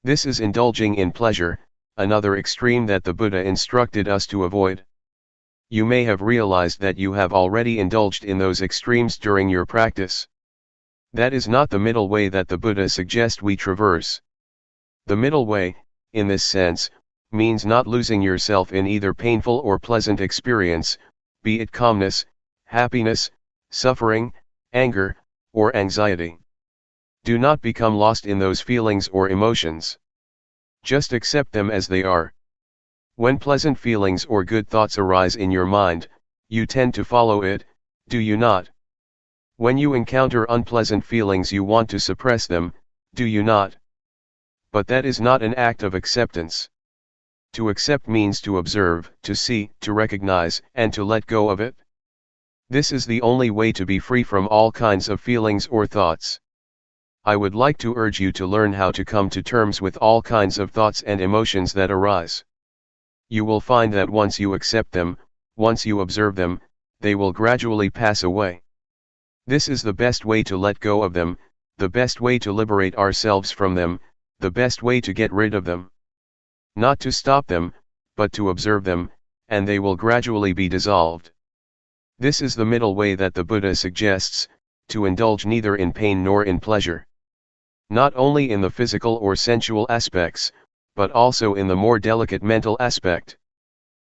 [SPEAKER 1] This is indulging in pleasure, another extreme that the Buddha instructed us to avoid. You may have realized that you have already indulged in those extremes during your practice. That is not the middle way that the Buddha suggests we traverse. The middle way, in this sense, means not losing yourself in either painful or pleasant experience, be it calmness, happiness, suffering, anger, or anxiety. Do not become lost in those feelings or emotions. Just accept them as they are. When pleasant feelings or good thoughts arise in your mind, you tend to follow it, do you not? When you encounter unpleasant feelings, you want to suppress them, do you not? But that is not an act of acceptance. To accept means to observe, to see, to recognize, and to let go of it. This is the only way to be free from all kinds of feelings or thoughts. I would like to urge you to learn how to come to terms with all kinds of thoughts and emotions that arise. You will find that once you accept them, once you observe them, they will gradually pass away. This is the best way to let go of them, the best way to liberate ourselves from them, the best way to get rid of them. Not to stop them, but to observe them, and they will gradually be dissolved. This is the middle way that the Buddha suggests, to indulge neither in pain nor in pleasure. Not only in the physical or sensual aspects, but also in the more delicate mental aspect.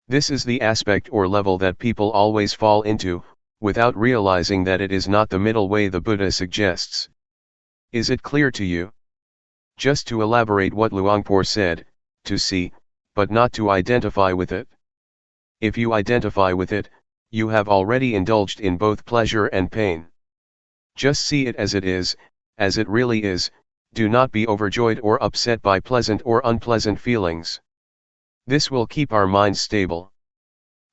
[SPEAKER 1] This is the aspect or level that people always fall into, without realizing that it is not the middle way the Buddha suggests. Is it clear to you? Just to elaborate what Luangpor said, to see, but not to identify with it. If you identify with it, you have already indulged in both pleasure and pain. Just see it as it really is, do not be overjoyed or upset by pleasant or unpleasant feelings. This will keep our minds stable.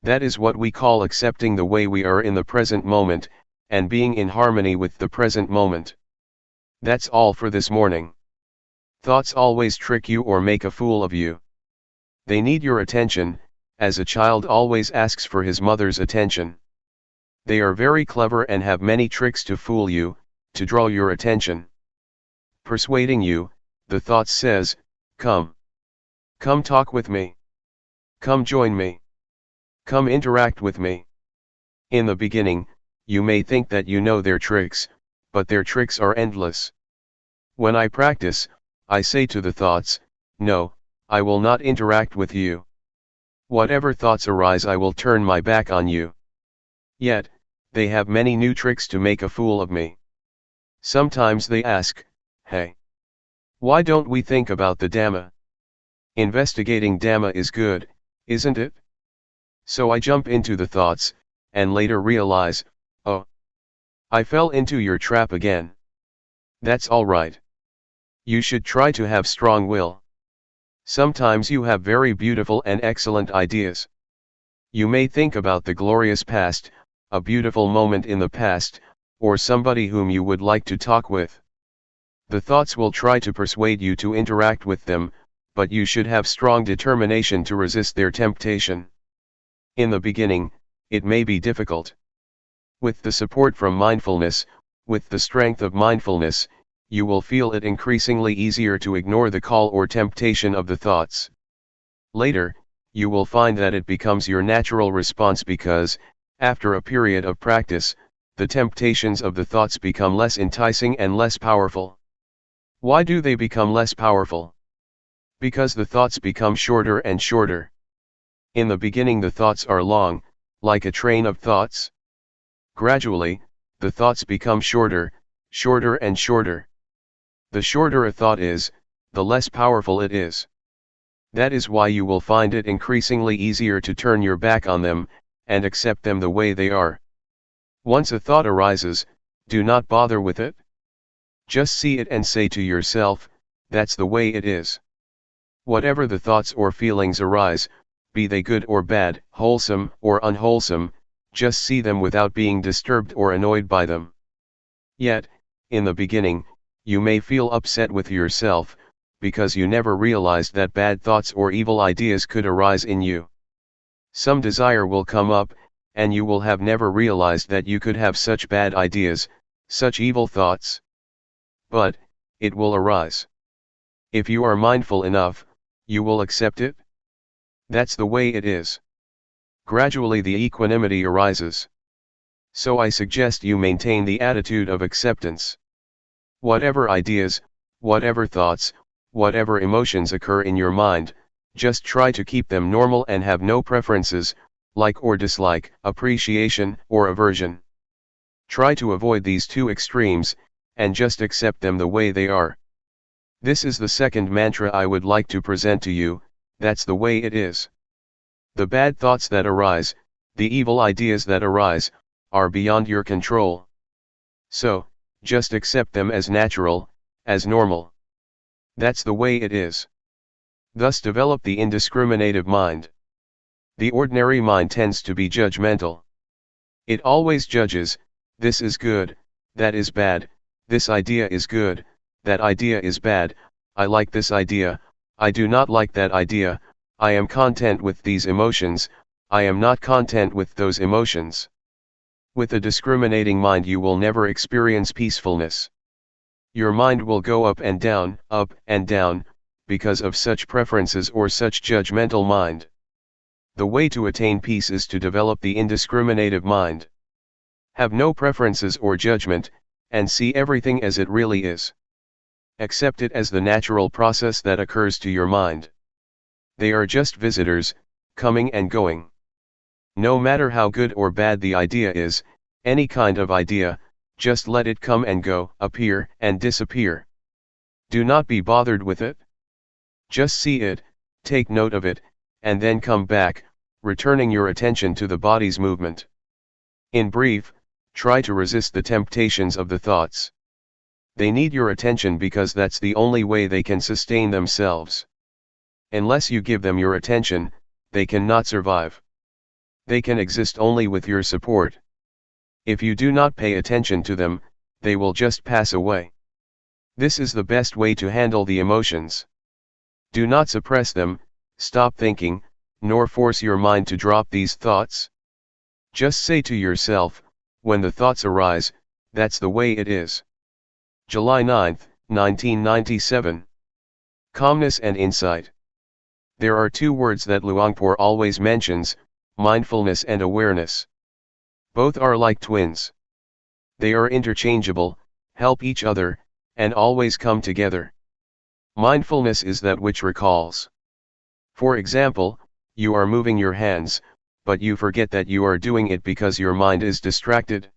[SPEAKER 1] That is what we call accepting the way we are in the present moment, and being in harmony with the present moment. That's all for this morning. Thoughts always trick you or make a fool of you. They need your attention, as a child always asks for his mother's attention. They are very clever and have many tricks to fool you, to draw your attention. Persuading you, the thought says, come. Come talk with me. Come join me. Come interact with me. In the beginning, you may think that you know their tricks, but their tricks are endless. When I practice, I say to the thoughts, no, I will not interact with you. Whatever thoughts arise, I will turn my back on you. Yet, they have many new tricks to make a fool of me. Sometimes they ask, hey, why don't we think about the Dhamma? Investigating Dhamma is good, isn't it? So I jump into the thoughts, and later realize, oh, I fell into your trap again. That's all right. You should try to have strong will. Sometimes you have very beautiful and excellent ideas. You may think about the glorious past, a beautiful moment in the past, or somebody whom you would like to talk with. The thoughts will try to persuade you to interact with them, but you should have strong determination to resist their temptation. In the beginning, it may be difficult. With the support from mindfulness, with the strength of mindfulness, you will feel it increasingly easier to ignore the call or temptation of the thoughts. Later, you will find that it becomes your natural response because, after a period of practice, the temptations of the thoughts become less enticing and less powerful. Why do they become less powerful? Because the thoughts become shorter and shorter. In the beginning the thoughts are long, like a train of thoughts. Gradually, the thoughts become shorter, shorter and shorter. The shorter a thought is, the less powerful it is. That is why you will find it increasingly easier to turn your back on them, and accept them the way they are. Once a thought arises, do not bother with it. Just see it and say to yourself, that's the way it is. Whatever the thoughts or feelings arise, be they good or bad, wholesome or unwholesome, just see them without being disturbed or annoyed by them. Yet, in the beginning, you may feel upset with yourself, because you never realized that bad thoughts or evil ideas could arise in you. Some desire will come up, and you will have never realized that you could have such bad ideas, such evil thoughts. But, it will arise. If you are mindful enough, you will accept it. That's the way it is. Gradually the equanimity arises. So I suggest you maintain the attitude of acceptance. Whatever ideas, whatever thoughts, whatever emotions occur in your mind, just try to keep them normal and have no preferences, like or dislike, appreciation or aversion. Try to avoid these two extremes, and just accept them the way they are. This is the second mantra I would like to present to you, that's the way it is. The bad thoughts that arise, the evil ideas that arise, are beyond your control. So, just accept them as natural, as normal. That's the way it is. Thus develop the indiscriminative mind. The ordinary mind tends to be judgmental. It always judges, this is good, that is bad, this idea is good, that idea is bad, I like this idea, I do not like that idea, I am content with these emotions, I am not content with those emotions. With a discriminating mind you will never experience peacefulness. Your mind will go up and down, because of such preferences or such judgmental mind. The way to attain peace is to develop the indiscriminative mind. Have no preferences or judgment, and see everything as it really is. Accept it as the natural process that occurs to your mind. They are just visitors, coming and going. No matter how good or bad the idea is, any kind of idea, just let it come and go, appear and disappear. Do not be bothered with it. Just see it, take note of it, and then come back, returning your attention to the body's movement. In brief, try to resist the temptations of the thoughts. They need your attention because that's the only way they can sustain themselves. Unless you give them your attention, they cannot survive. They can exist only with your support. If you do not pay attention to them, they will just pass away. This is the best way to handle the emotions. Do not suppress them, stop thinking, nor force your mind to drop these thoughts. Just say to yourself, when the thoughts arise, that's the way it is. July 9, 1997. Calmness and insight. There are two words that Luangpor always mentions, mindfulness and awareness. Both are like twins. They are interchangeable, help each other, and always come together. Mindfulness is that which recalls. For example, you are moving your hands, but you forget that you are doing it because your mind is distracted.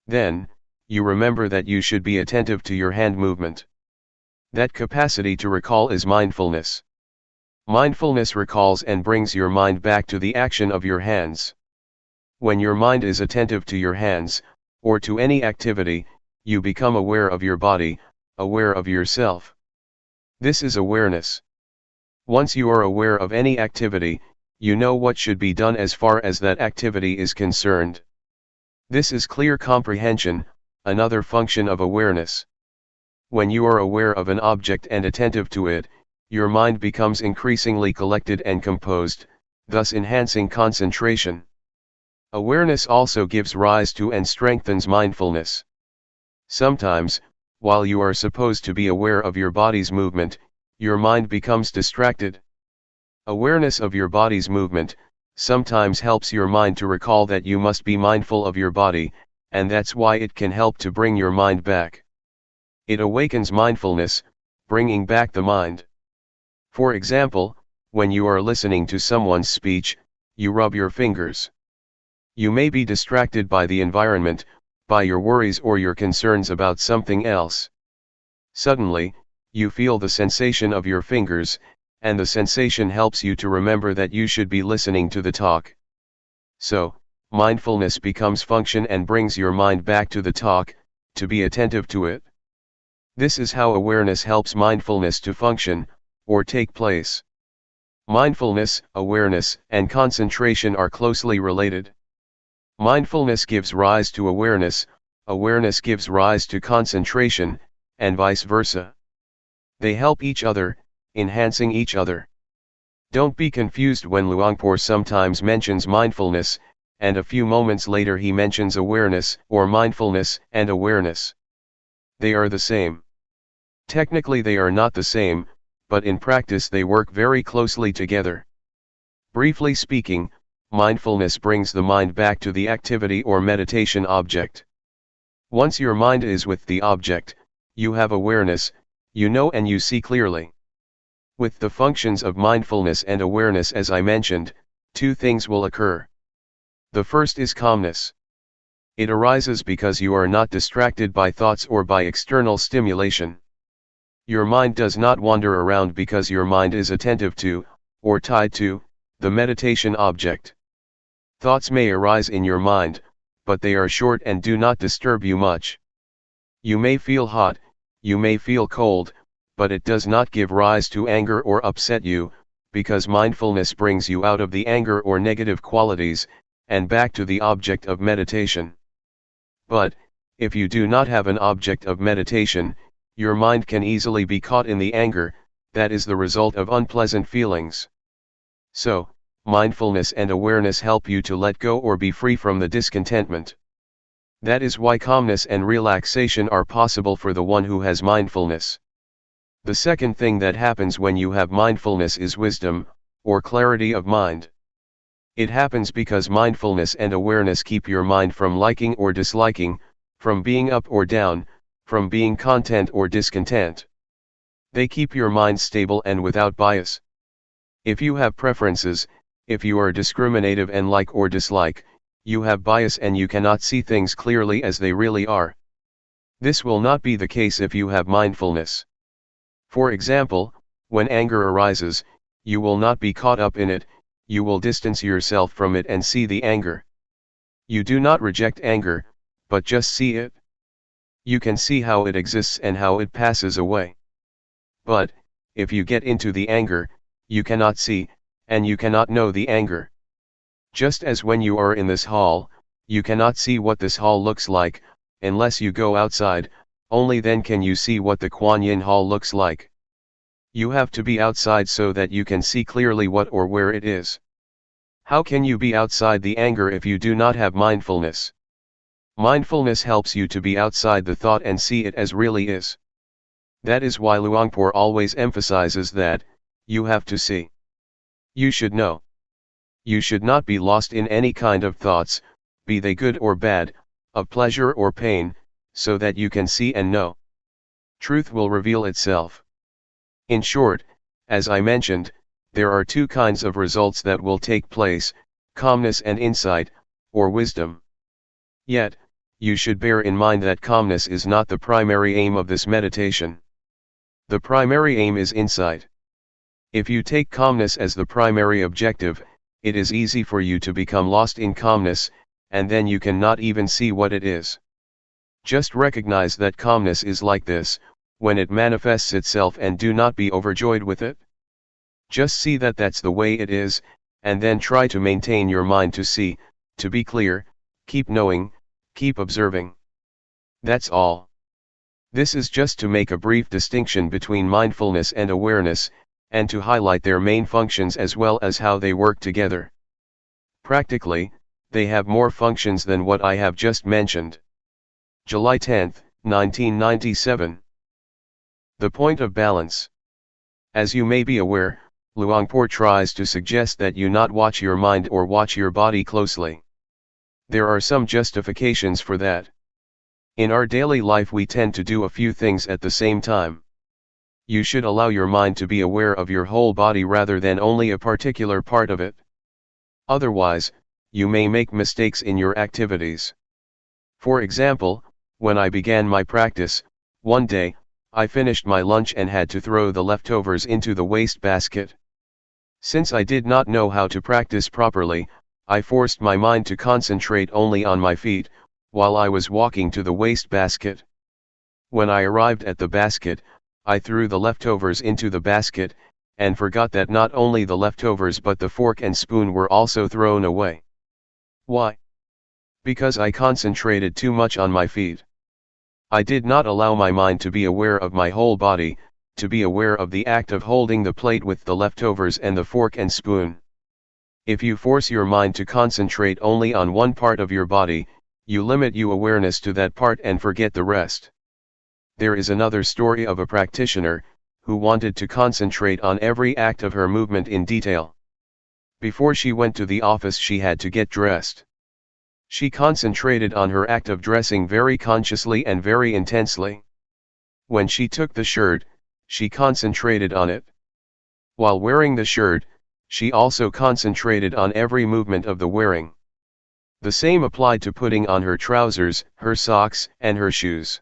[SPEAKER 1] Then, you remember that you should be attentive to your hand movement. That capacity to recall is mindfulness. Mindfulness recalls and brings your mind back to the action of your hands. When your mind is attentive to your hands, or to any activity, you become aware of your body, aware of yourself. This is awareness. Once you are aware of any activity, you know what should be done as far as that activity is concerned. This is clear comprehension, another function of awareness. When you are aware of an object and attentive to it, your mind becomes increasingly collected and composed, thus enhancing concentration. Awareness also gives rise to and strengthens mindfulness. Sometimes, while you are supposed to be aware of your body's movement, your mind becomes distracted. Awareness of your body's movement sometimes helps your mind to recall that you must be mindful of your body, and that's why it can help to bring your mind back. It awakens mindfulness, bringing back the mind. For example, when you are listening to someone's speech, you rub your fingers. You may be distracted by the environment, by your worries or your concerns about something else. Suddenly, you feel the sensation of your fingers, and the sensation helps you to remember that you should be listening to the talk. So, mindfulness becomes function and brings your mind back to the talk, to be attentive to it. This is how awareness helps mindfulness to function, or take place. Mindfulness, awareness, and concentration are closely related. Mindfulness gives rise to awareness, awareness gives rise to concentration, and vice versa. They help each other, enhancing each other. Don't be confused when Luangpor sometimes mentions mindfulness, and a few moments later he mentions awareness or mindfulness and awareness. They are the same. Technically they are not the same, but in practice they work very closely together. Briefly speaking, mindfulness brings the mind back to the activity or meditation object. Once your mind is with the object, you have awareness, you know and you see clearly. With the functions of mindfulness and awareness as I mentioned, two things will occur. The first is calmness. It arises because you are not distracted by thoughts or by external stimulation. Your mind does not wander around because your mind is attentive to, or tied to, the meditation object. Thoughts may arise in your mind, but they are short and do not disturb you much. You may feel hot, you may feel cold, but it does not give rise to anger or upset you, because mindfulness brings you out of the anger or negative qualities, and back to the object of meditation. But, if you do not have an object of meditation, your mind can easily be caught in the anger that is the result of unpleasant feelings. So, mindfulness and awareness help you to let go or be free from the discontentment. That is why calmness and relaxation are possible for the one who has mindfulness. The second thing that happens when you have mindfulness is wisdom, or clarity of mind. It happens because mindfulness and awareness keep your mind from liking or disliking, from being up or down, from being content or discontent. They keep your mind stable and without bias. If you have preferences, if you are discriminative and like or dislike, you have bias and you cannot see things clearly as they really are. This will not be the case if you have mindfulness. For example, when anger arises, you will not be caught up in it, you will distance yourself from it and see the anger. You do not reject anger, but just see it. You can see how it exists and how it passes away. But, if you get into the anger, you cannot see, and you cannot know the anger. Just as when you are in this hall, you cannot see what this hall looks like, unless you go outside, only then can you see what the Kuan Yin Hall looks like. You have to be outside so that you can see clearly what or where it is. How can you be outside the anger if you do not have mindfulness? Mindfulness helps you to be outside the thought and see it as really is. That is why Luangpor always emphasizes that, you have to see. You should know. You should not be lost in any kind of thoughts, be they good or bad, of pleasure or pain, so that you can see and know. Truth will reveal itself. In short, as I mentioned, there are two kinds of results that will take place, calmness and insight, or wisdom. Yet, you should bear in mind that calmness is not the primary aim of this meditation. The primary aim is insight. If you take calmness as the primary objective, it is easy for you to become lost in calmness, and then you cannot even see what it is. Just recognize that calmness is like this, when it manifests itself, and do not be overjoyed with it. Just see that that's the way it is, and then try to maintain your mind to see, to be clear, keep knowing, keep observing. That's all. This is just to make a brief distinction between mindfulness and awareness, and to highlight their main functions as well as how they work together. Practically, they have more functions than what I have just mentioned. July 10, 1997. The point of balance. As you may be aware, Luangpor tries to suggest that you not watch your mind or watch your body closely. There are some justifications for that. In our daily life we tend to do a few things at the same time. You should allow your mind to be aware of your whole body rather than only a particular part of it. Otherwise, you may make mistakes in your activities. For example, when I began my practice, one day, I finished my lunch and had to throw the leftovers into the waste basket. Since I did not know how to practice properly, I forced my mind to concentrate only on my feet, while I was walking to the waste basket. When I arrived at the basket, I threw the leftovers into the basket, and forgot that not only the leftovers but the fork and spoon were also thrown away. Why? Because I concentrated too much on my feet. I did not allow my mind to be aware of my whole body, to be aware of the act of holding the plate with the leftovers and the fork and spoon. If you force your mind to concentrate only on one part of your body, you limit your awareness to that part and forget the rest. There is another story of a practitioner, who wanted to concentrate on every act of her movement in detail. Before she went to the office she had to get dressed. She concentrated on her act of dressing very consciously and very intensely. When she took the shirt, she concentrated on it. While wearing the shirt, she also concentrated on every movement of the wearing. The same applied to putting on her trousers, her socks, and her shoes.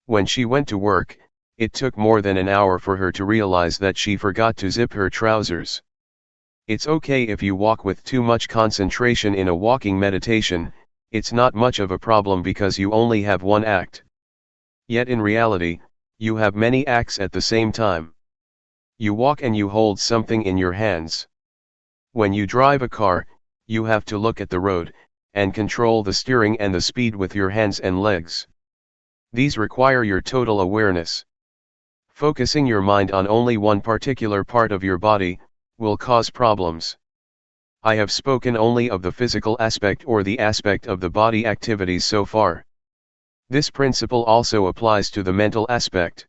[SPEAKER 1] When she went to work, it took more than an hour for her to realize that she forgot to zip her trousers. It's okay if you walk with too much concentration in a walking meditation, it's not much of a problem because you only have one act. Yet in reality, you have many acts at the same time. You walk and you hold something in your hands. When you drive a car, you have to look at the road, and control the steering and the speed with your hands and legs. These require your total awareness. Focusing your mind on only one particular part of your body will cause problems. I have spoken only of the physical aspect or the aspect of the body activities so far. This principle also applies to the mental aspect.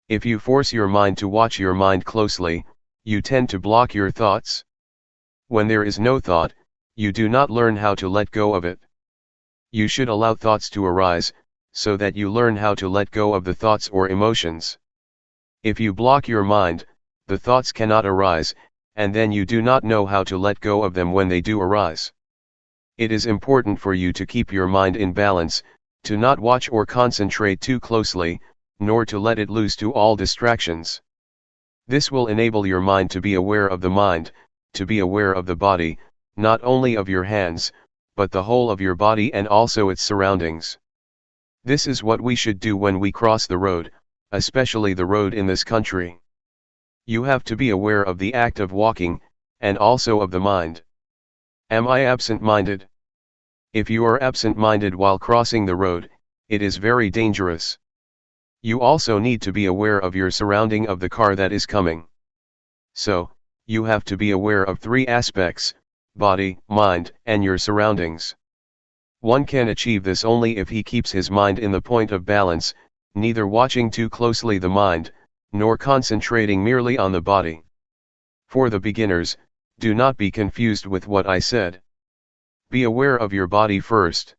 [SPEAKER 1] If you force your mind to watch your mind closely, you tend to block your thoughts. When there is no thought, you do not learn how to let go of it. You should allow thoughts to arise, so that you learn how to let go of the thoughts or emotions. If you block your mind, the thoughts cannot arise, and then you do not know how to let go of them when they do arise. It is important for you to keep your mind in balance, to not watch or concentrate too closely, nor to let it loose to all distractions. This will enable your mind to be aware of the mind, to be aware of the body, not only of your hands, but the whole of your body and also its surroundings. This is what we should do when we cross the road, especially the road in this country. You have to be aware of the act of walking, and also of the mind. Am I absent-minded? If you are absent-minded while crossing the road, it is very dangerous. You also need to be aware of your surrounding of the car that is coming. So, you have to be aware of three aspects: body, mind, and your surroundings. One can achieve this only if he keeps his mind in the point of balance, neither watching too closely the mind, nor concentrating merely on the body. For the beginners, do not be confused with what I said. Be aware of your body first.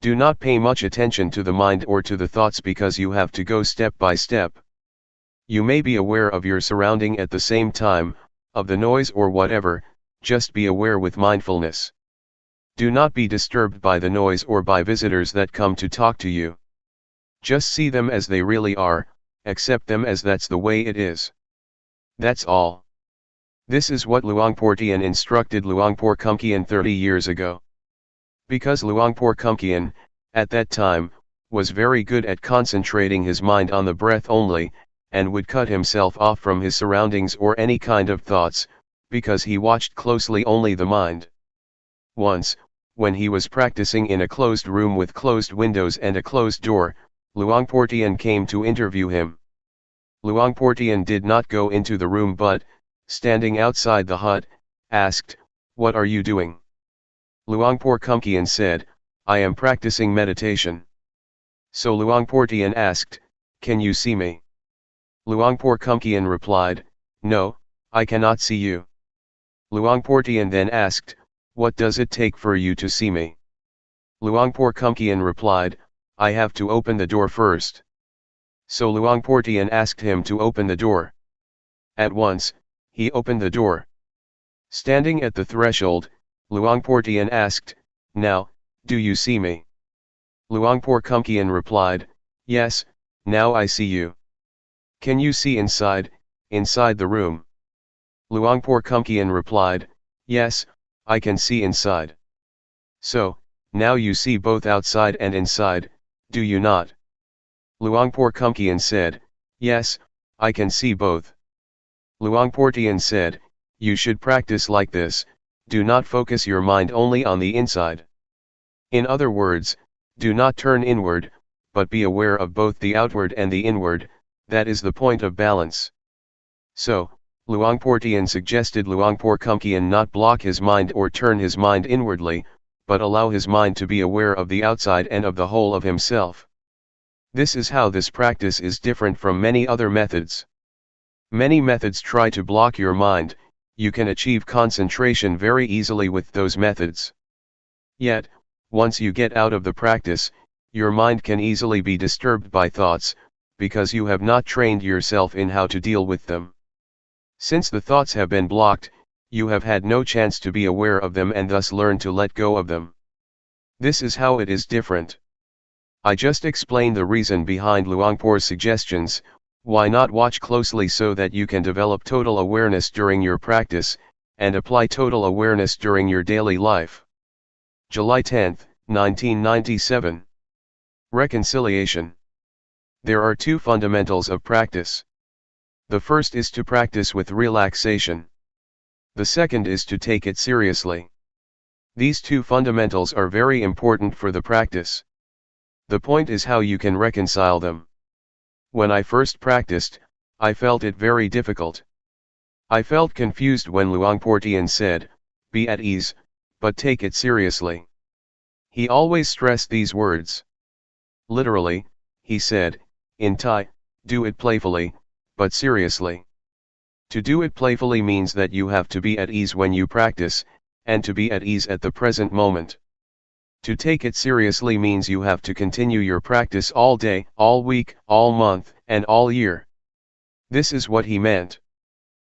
[SPEAKER 1] Do not pay much attention to the mind or to the thoughts because you have to go step by step. You may be aware of your surrounding at the same time, of the noise or whatever, just be aware with mindfulness. Do not be disturbed by the noise or by visitors that come to talk to you. Just see them as they really are, accept them as that's the way it is. That's all. This is what Luangpor Teean instructed Luangpor Teean 30 years ago. Because Luangpor Teean, at that time, was very good at concentrating his mind on the breath only, and would cut himself off from his surroundings or any kind of thoughts, because he watched closely only the mind. Once, when he was practicing in a closed room with closed windows and a closed door, Luangpor Teean came to interview him. Luangpor Teean did not go into the room but, standing outside the hut, asked, "What are you doing?" Luangpor Teean said, "I am practicing meditation." So Luangpor Teean asked, "Can you see me?" Luangpor Teean replied, "No, I cannot see you." Luangpor Teean then asked, "What does it take for you to see me?" Luangpor Teean replied, "I have to open the door first." So Luangpor Teean asked him to open the door. At once, he opened the door. Standing at the threshold, Luangpor Teean asked, "Now, do you see me?" Luangpor Teean replied, "Yes, now I see you." "Can you see inside the room?" Luangpor Teean replied, "Yes, I can see inside." "So, now you see both outside and inside, do you not?" Luangpor Teean said, "Yes, I can see both." Luangpor Teean said, "You should practice like this, do not focus your mind only on the inside. In other words, do not turn inward, but be aware of both the outward and the inward, that is the point of balance." So, Luangpor Teean suggested Luangpor Teean not block his mind or turn his mind inwardly, but allow his mind to be aware of the outside and of the whole of himself. This is how this practice is different from many other methods. Many methods try to block your mind. You can achieve concentration very easily with those methods. Yet, once you get out of the practice, your mind can easily be disturbed by thoughts, because you have not trained yourself in how to deal with them. Since the thoughts have been blocked, you have had no chance to be aware of them and thus learn to let go of them. This is how it is different. I just explained the reason behind Luangpor's suggestions. Why not watch closely so that you can develop total awareness during your practice, and apply total awareness during your daily life. July 10, 1997. Reconciliation. There are two fundamentals of practice. The first is to practice with relaxation. The second is to take it seriously. These two fundamentals are very important for the practice. The point is how you can reconcile them. When I first practiced, I felt it very difficult. I felt confused when Luangpor Teean said, "Be at ease, but take it seriously." He always stressed these words. Literally, he said, in Thai, do it playfully, but seriously. To do it playfully means that you have to be at ease when you practice, and to be at ease at the present moment. To take it seriously means you have to continue your practice all day, all week, all month, and all year. This is what he meant.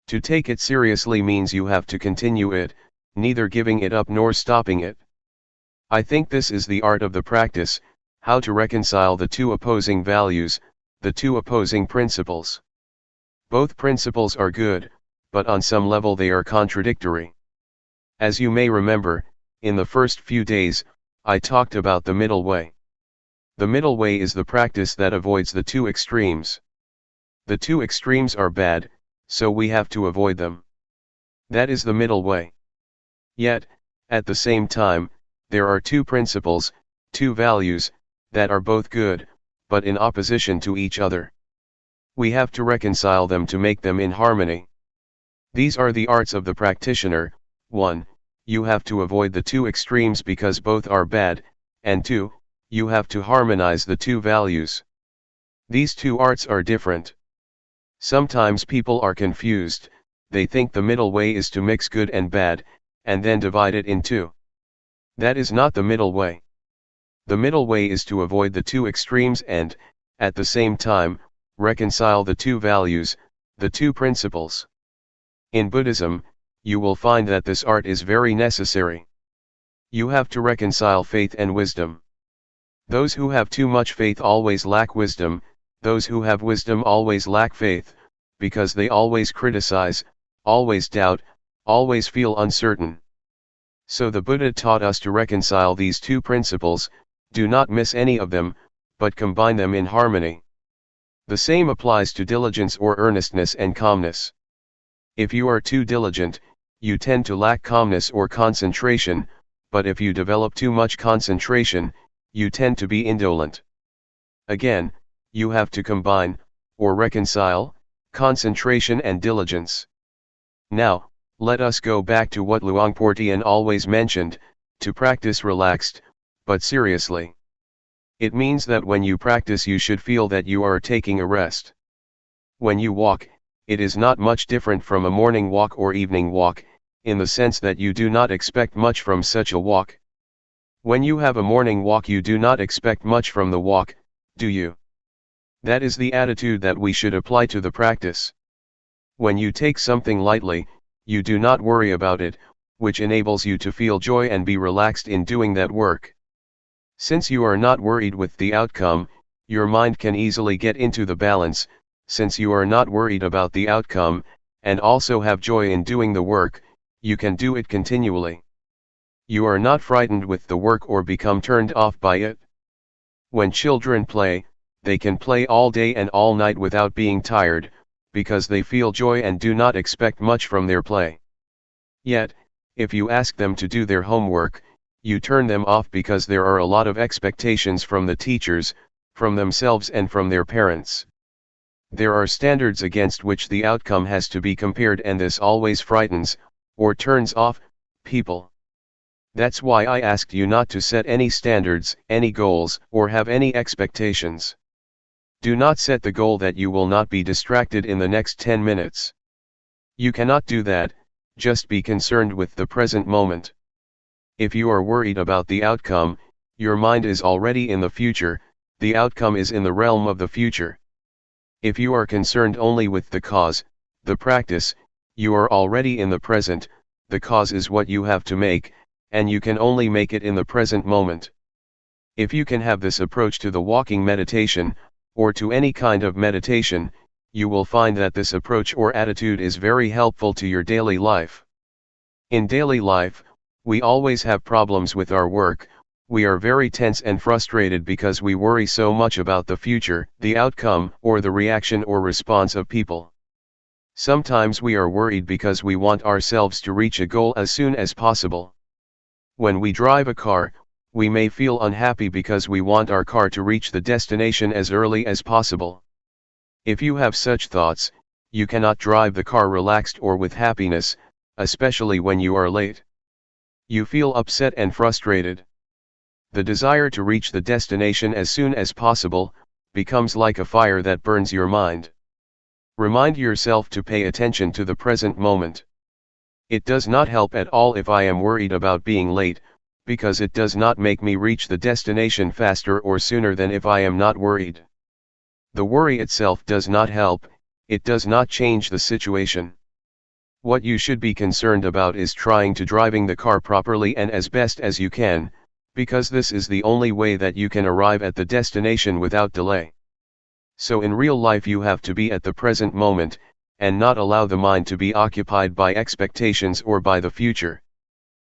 [SPEAKER 1] To take it seriously means you have to continue it, neither giving it up nor stopping it. I think this is the art of the practice, how to reconcile the two opposing values, the two opposing principles. Both principles are good, but on some level they are contradictory. As you may remember, in the first few days, I talked about the middle way. The middle way is the practice that avoids the two extremes. The two extremes are bad, so we have to avoid them. That is the middle way. Yet, at the same time, there are two principles, two values, that are both good, but in opposition to each other. We have to reconcile them to make them in harmony. These are the arts of the practitioner. 1. You have to avoid the two extremes because both are bad, and 2. You have to harmonize the two values. These two arts are different. Sometimes people are confused, they think the middle way is to mix good and bad, and then divide it in two. That is not the middle way. The middle way is to avoid the two extremes and, at the same time, reconcile the two values, the two principles. In Buddhism, you will find that this art is very necessary. You have to reconcile faith and wisdom. Those who have too much faith always lack wisdom, those who have wisdom always lack faith, because they always criticize, always doubt, always feel uncertain. So the Buddha taught us to reconcile these two principles, do not miss any of them, but combine them in harmony. The same applies to diligence or earnestness and calmness. If you are too diligent, you tend to lack calmness or concentration, but if you develop too much concentration, you tend to be indolent. Again, you have to combine, or reconcile, concentration and diligence. Now, let us go back to what Luangpor Teean always mentioned, to practice relaxed, but seriously. It means that when you practice you should feel that you are taking a rest. When you walk, it is not much different from a morning walk or evening walk, in the sense that you do not expect much from such a walk. When you have a morning walk you do not expect much from the walk, do you? That is the attitude that we should apply to the practice. When you take something lightly, you do not worry about it, which enables you to feel joy and be relaxed in doing that work. Since you are not worried with the outcome, your mind can easily get into the balance, since you are not worried about the outcome, and also have joy in doing the work, you can do it continually. You are not frightened with the work or become turned off by it. When children play, they can play all day and all night without being tired, because they feel joy and do not expect much from their play. Yet, if you ask them to do their homework, you turn them off because there are a lot of expectations from the teachers, from themselves and from their parents. There are standards against which the outcome has to be compared, and this always frightens, or turns off, people. That's why I asked you not to set any standards, any goals, or have any expectations. Do not set the goal that you will not be distracted in the next 10 minutes. You cannot do that, just be concerned with the present moment. If you are worried about the outcome, your mind is already in the future, the outcome is in the realm of the future. If you are concerned only with the cause, the practice, you are already in the present, the cause is what you have to make, and you can only make it in the present moment. If you can have this approach to the walking meditation, or to any kind of meditation, you will find that this approach or attitude is very helpful to your daily life. In daily life, we always have problems with our work, we are very tense and frustrated because we worry so much about the future, the outcome, or the reaction or response of people. Sometimes we are worried because we want ourselves to reach a goal as soon as possible. When we drive a car, we may feel unhappy because we want our car to reach the destination as early as possible. If you have such thoughts, you cannot drive the car relaxed or with happiness, especially when you are late. You feel upset and frustrated. The desire to reach the destination as soon as possible becomes like a fire that burns your mind. Remind yourself to pay attention to the present moment. It does not help at all if I am worried about being late, because it does not make me reach the destination faster or sooner than if I am not worried. The worry itself does not help, it does not change the situation. What you should be concerned about is trying to driving the car properly and as best as you can, because this is the only way that you can arrive at the destination without delay. So in real life you have to be at the present moment, and not allow the mind to be occupied by expectations or by the future.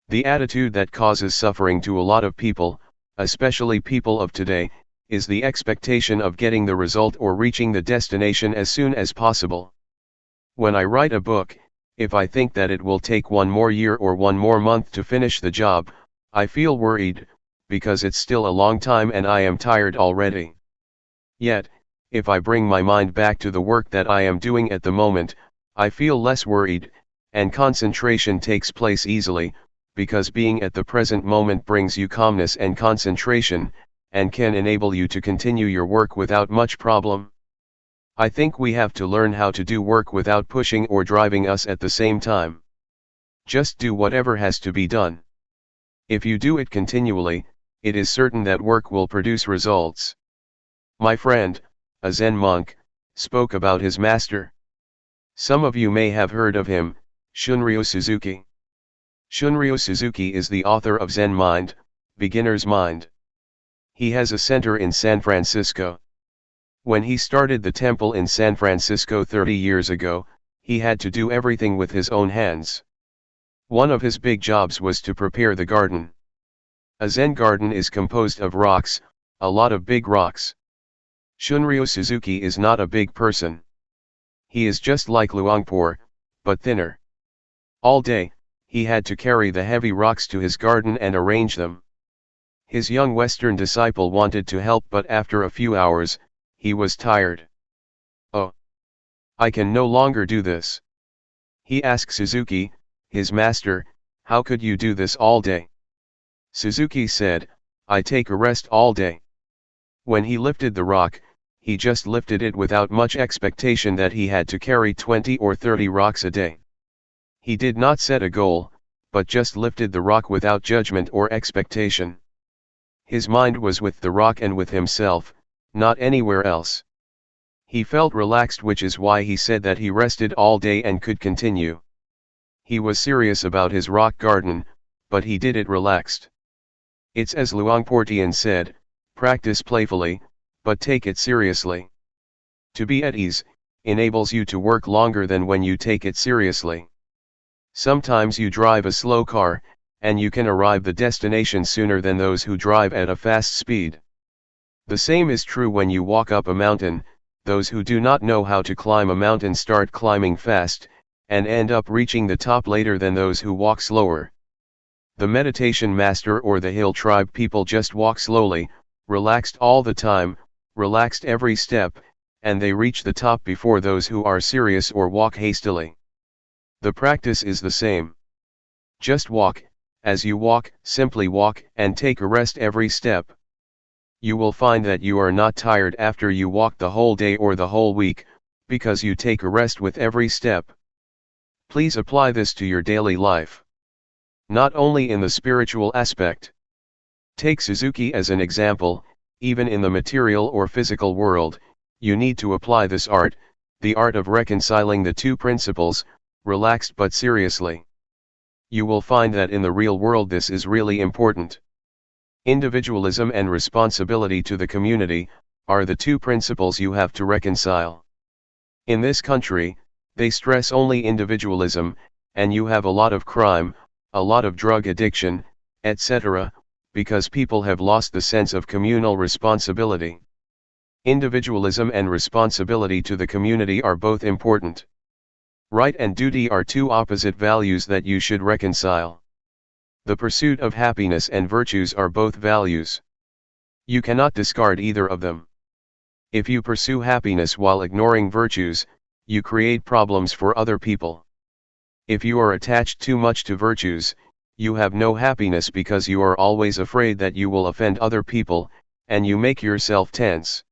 [SPEAKER 1] The attitude that causes suffering to a lot of people, especially people of today, is the expectation of getting the result or reaching the destination as soon as possible. When I write a book, if I think that it will take one more year or one more month to finish the job, I feel worried, because it's still a long time and I am tired already. Yet, if I bring my mind back to the work that I am doing at the moment, I feel less worried, and concentration takes place easily, because being at the present moment brings you calmness and concentration, and can enable you to continue your work without much problem. I think we have to learn how to do work without pushing or driving us at the same time. Just do whatever has to be done. If you do it continually, it is certain that work will produce results. My friend, a Zen monk, spoke about his master. Some of you may have heard of him, Shunryu Suzuki. Shunryu Suzuki is the author of Zen Mind, Beginner's Mind. He has a center in San Francisco. When he started the temple in San Francisco 30 years ago, he had to do everything with his own hands. One of his big jobs was to prepare the garden. A Zen garden is composed of rocks, a lot of big rocks. Shunryu Suzuki is not a big person. He is just like Luangpor, but thinner. All day, he had to carry the heavy rocks to his garden and arrange them. His young Western disciple wanted to help, but after a few hours, he was tired. "Oh, I can no longer do this." He asked Suzuki, his master, "How could you do this all day?" Suzuki said, "I take a rest all day." When he lifted the rock, he just lifted it without much expectation that he had to carry 20 or 30 rocks a day. He did not set a goal, but just lifted the rock without judgment or expectation. His mind was with the rock and with himself, not anywhere else. He felt relaxed, which is why he said that he rested all day and could continue. He was serious about his rock garden, but he did it relaxed. It's as Luangpor Teean said, practice playfully, but take it seriously. To be at ease enables you to work longer than when you take it seriously. Sometimes you drive a slow car, and you can arrive the destination sooner than those who drive at a fast speed. The same is true when you walk up a mountain. Those who do not know how to climb a mountain start climbing fast, and end up reaching the top later than those who walk slower. The meditation master or the hill tribe people just walk slowly, relaxed all the time, relaxed every step, and they reach the top before those who are serious or walk hastily. The practice is the same. Just walk, as you walk, simply walk, and take a rest every step. You will find that you are not tired after you walk the whole day or the whole week, because you take a rest with every step. Please apply this to your daily life. Not only in the spiritual aspect. Take Suzuki as an example. Even in the material or physical world, you need to apply this art, the art of reconciling the two principles, relaxed but seriously. You will find that in the real world this is really important. Individualism and responsibility to the community are the two principles you have to reconcile. In this country, they stress only individualism, and you have a lot of crime, a lot of drug addiction, etc., because people have lost the sense of communal responsibility. Individualism and responsibility to the community are both important. Right and duty are two opposite values that you should reconcile. The pursuit of happiness and virtues are both values. You cannot discard either of them. If you pursue happiness while ignoring virtues, you create problems for other people. If you are attached too much to virtues, you have no happiness because you are always afraid that you will offend other people, and you make yourself tense.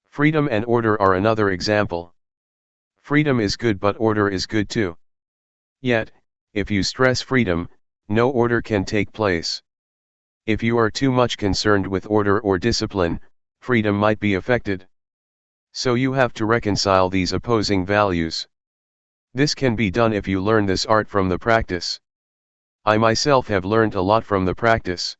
[SPEAKER 1] Freedom and order are another example. Freedom is good, but order is good too. Yet, if you stress freedom, no order can take place. If you are too much concerned with order or discipline, freedom might be affected. So you have to reconcile these opposing values. This can be done if you learn this art from the practice. I myself have learned a lot from the practice.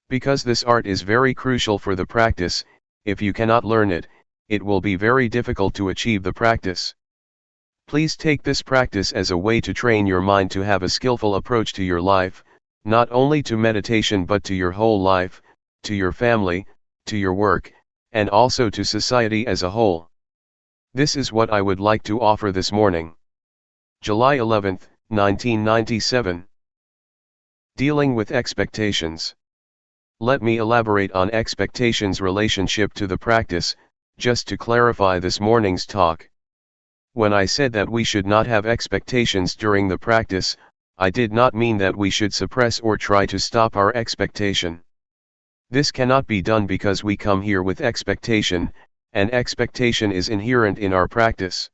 [SPEAKER 1] Because this art is very crucial for the practice, if you cannot learn it, it will be very difficult to achieve the practice. Please take this practice as a way to train your mind to have a skillful approach to your life, not only to meditation but to your whole life, to your family, to your work, and also to society as a whole. This is what I would like to offer this morning. July 11, 1997. Dealing with expectations. Let me elaborate on expectations' relationship to the practice, just to clarify this morning's talk. When I said that we should not have expectations during the practice, I did not mean that we should suppress or try to stop our expectation. This cannot be done because we come here with expectation, and expectation is inherent in our practice.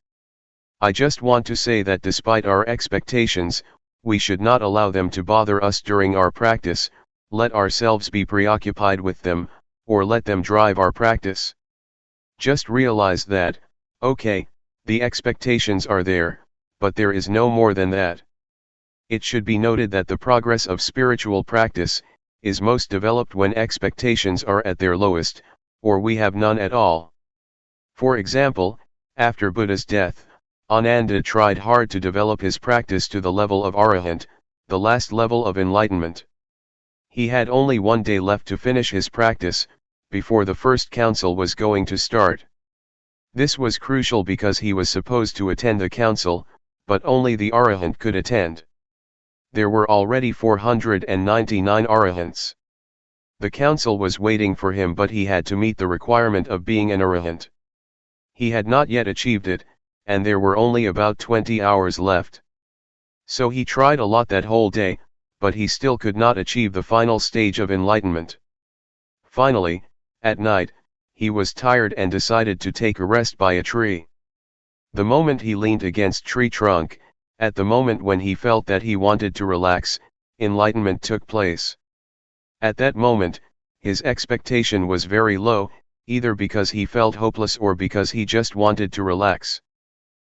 [SPEAKER 1] I just want to say that despite our expectations, we should not allow them to bother us during our practice, let ourselves be preoccupied with them, or let them drive our practice. Just realize that, okay, the expectations are there, but there is no more than that. It should be noted that the progress of spiritual practice is most developed when expectations are at their lowest, or we have none at all. For example, after Buddha's death, Ananda tried hard to develop his practice to the level of Arahant, the last level of enlightenment. He had only one day left to finish his practice, before the first council was going to start. This was crucial because he was supposed to attend the council, but only the Arahant could attend. There were already 499 Arahants. The council was waiting for him, but he had to meet the requirement of being an Arahant. He had not yet achieved it, and there were only about 20 hours left. So he tried a lot that whole day, but he still could not achieve the final stage of enlightenment. Finally, at night, he was tired and decided to take a rest by a tree. The moment he leaned against tree trunk, at the moment when he felt that he wanted to relax, enlightenment took place. At that moment, his expectation was very low, either because he felt hopeless or because he just wanted to relax.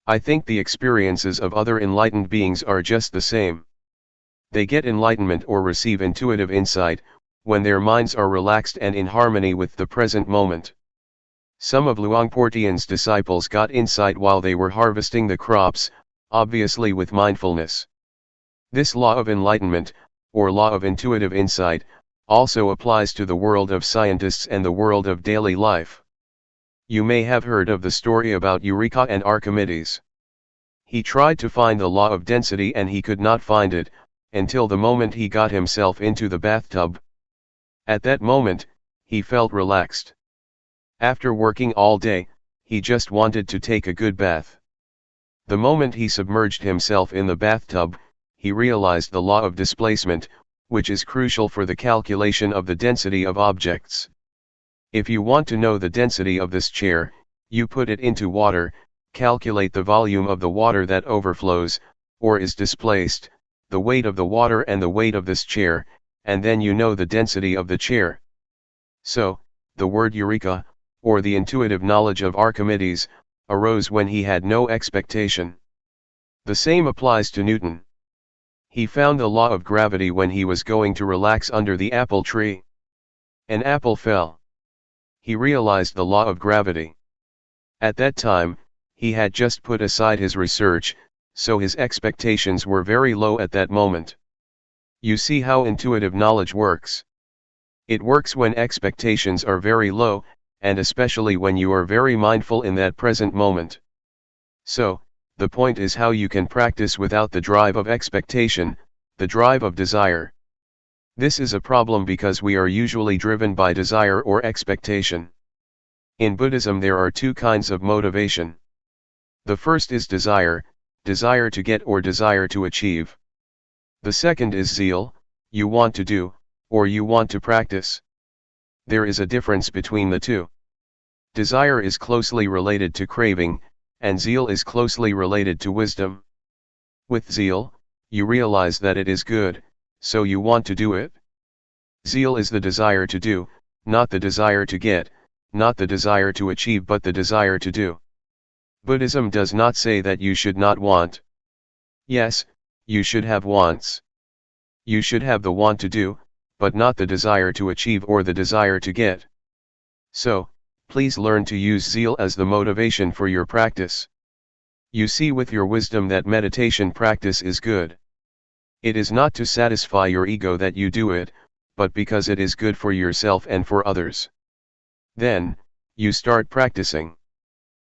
[SPEAKER 1] I think the experiences of other enlightened beings are just the same. They get enlightenment or receive intuitive insight, when their minds are relaxed and in harmony with the present moment. Some of Luangpor Teean's disciples got insight while they were harvesting the crops, obviously with mindfulness. This law of enlightenment, or law of intuitive insight, also applies to the world of scientists and the world of daily life. You may have heard of the story about Eureka and Archimedes. He tried to find the law of density and he could not find it, until the moment he got himself into the bathtub. At that moment, he felt relaxed. After working all day, he just wanted to take a good bath. The moment he submerged himself in the bathtub, he realized the law of displacement, which is crucial for the calculation of the density of objects. If you want to know the density of this chair, you put it into water, calculate the volume of the water that overflows, or is displaced, the weight of the water and the weight of this chair, and then you know the density of the chair. So, the word Eureka, or the intuitive knowledge of Archimedes, arose when he had no expectation. The same applies to Newton. He found the law of gravity when he was going to relax under the apple tree. An apple fell. He realized the law of gravity. At that time, he had just put aside his research, so his expectations were very low at that moment. You see how intuitive knowledge works. It works when expectations are very low, and especially when you are very mindful in that present moment. So, the point is how you can practice without the drive of expectation, the drive of desire. This is a problem because we are usually driven by desire or expectation. In Buddhism there are two kinds of motivation. The first is desire to get or desire to achieve. The second is zeal, you want to do, or you want to practice. There is a difference between the two. Desire is closely related to craving, and zeal is closely related to wisdom. With zeal, you realize that it is good, so you want to do it. Zeal is the desire to do, not the desire to get, not the desire to achieve but the desire to do. Buddhism does not say that you should not want. Yes, you should have wants. You should have the want to do, but not the desire to achieve or the desire to get. So, please learn to use zeal as the motivation for your practice. You see with your wisdom that meditation practice is good. It is not to satisfy your ego that you do it, but because it is good for yourself and for others. Then, you start practicing.